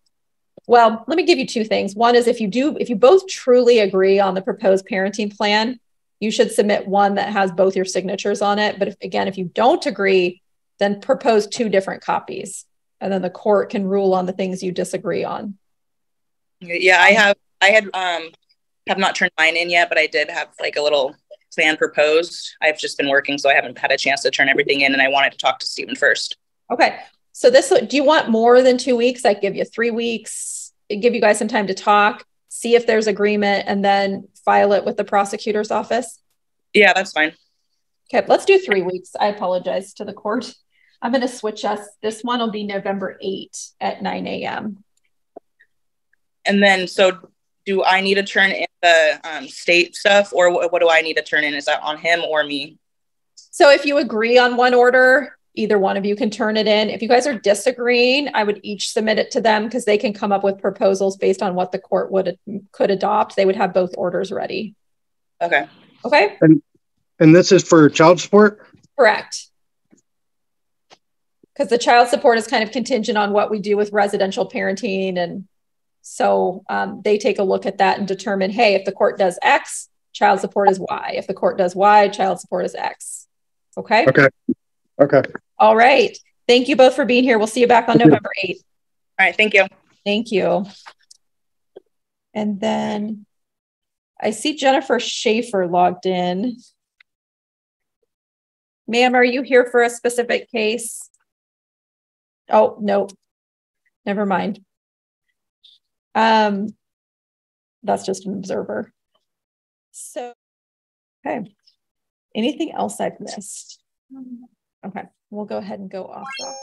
well, let me give you two things. One is if you both truly agree on the proposed parenting plan, you should submit one that has both your signatures on it. But if you don't agree, then propose 2 different copies. And then the court can rule on the things you disagree on. Yeah, I have not turned mine in yet, but I did have like a little plan proposed. I've just been working, so I haven't had a chance to turn everything in, and I wanted to talk to Stephen first. Okay. So do you want more than 2 weeks? I give you 3 weeks, give you guys some time to talk, see if there's agreement, and then file it with the prosecutor's office? Yeah, that's fine. Okay, let's do 3 weeks. I apologize to the court. I'm going to switch us. This one will be November 8 at 9 a.m. And then, so do I need to turn in the state stuff, or what do I need to turn in? Is that on him or me? So if you agree on one order, either one of you can turn it in. If you guys are disagreeing, I would each submit it to them because they can come up with proposals based on what the court could adopt. They would have both orders ready. Okay. Okay. And this is for child support? Correct. Because the child support is kind of contingent on what we do with residential parenting. And so they take a look at that and determine, hey, if the court does X, child support is Y. If the court does Y, child support is X. Okay? Okay. All right. Thank you both for being here. We'll see you back on November 8th. All right. Thank you. Thank you. And then I see Jennifer Schaefer logged in. Ma'am, are you here for a specific case? Oh, no. Never mind. That's just an observer. So, okay. Anything else I've missed? Okay, we'll go ahead and go off doc.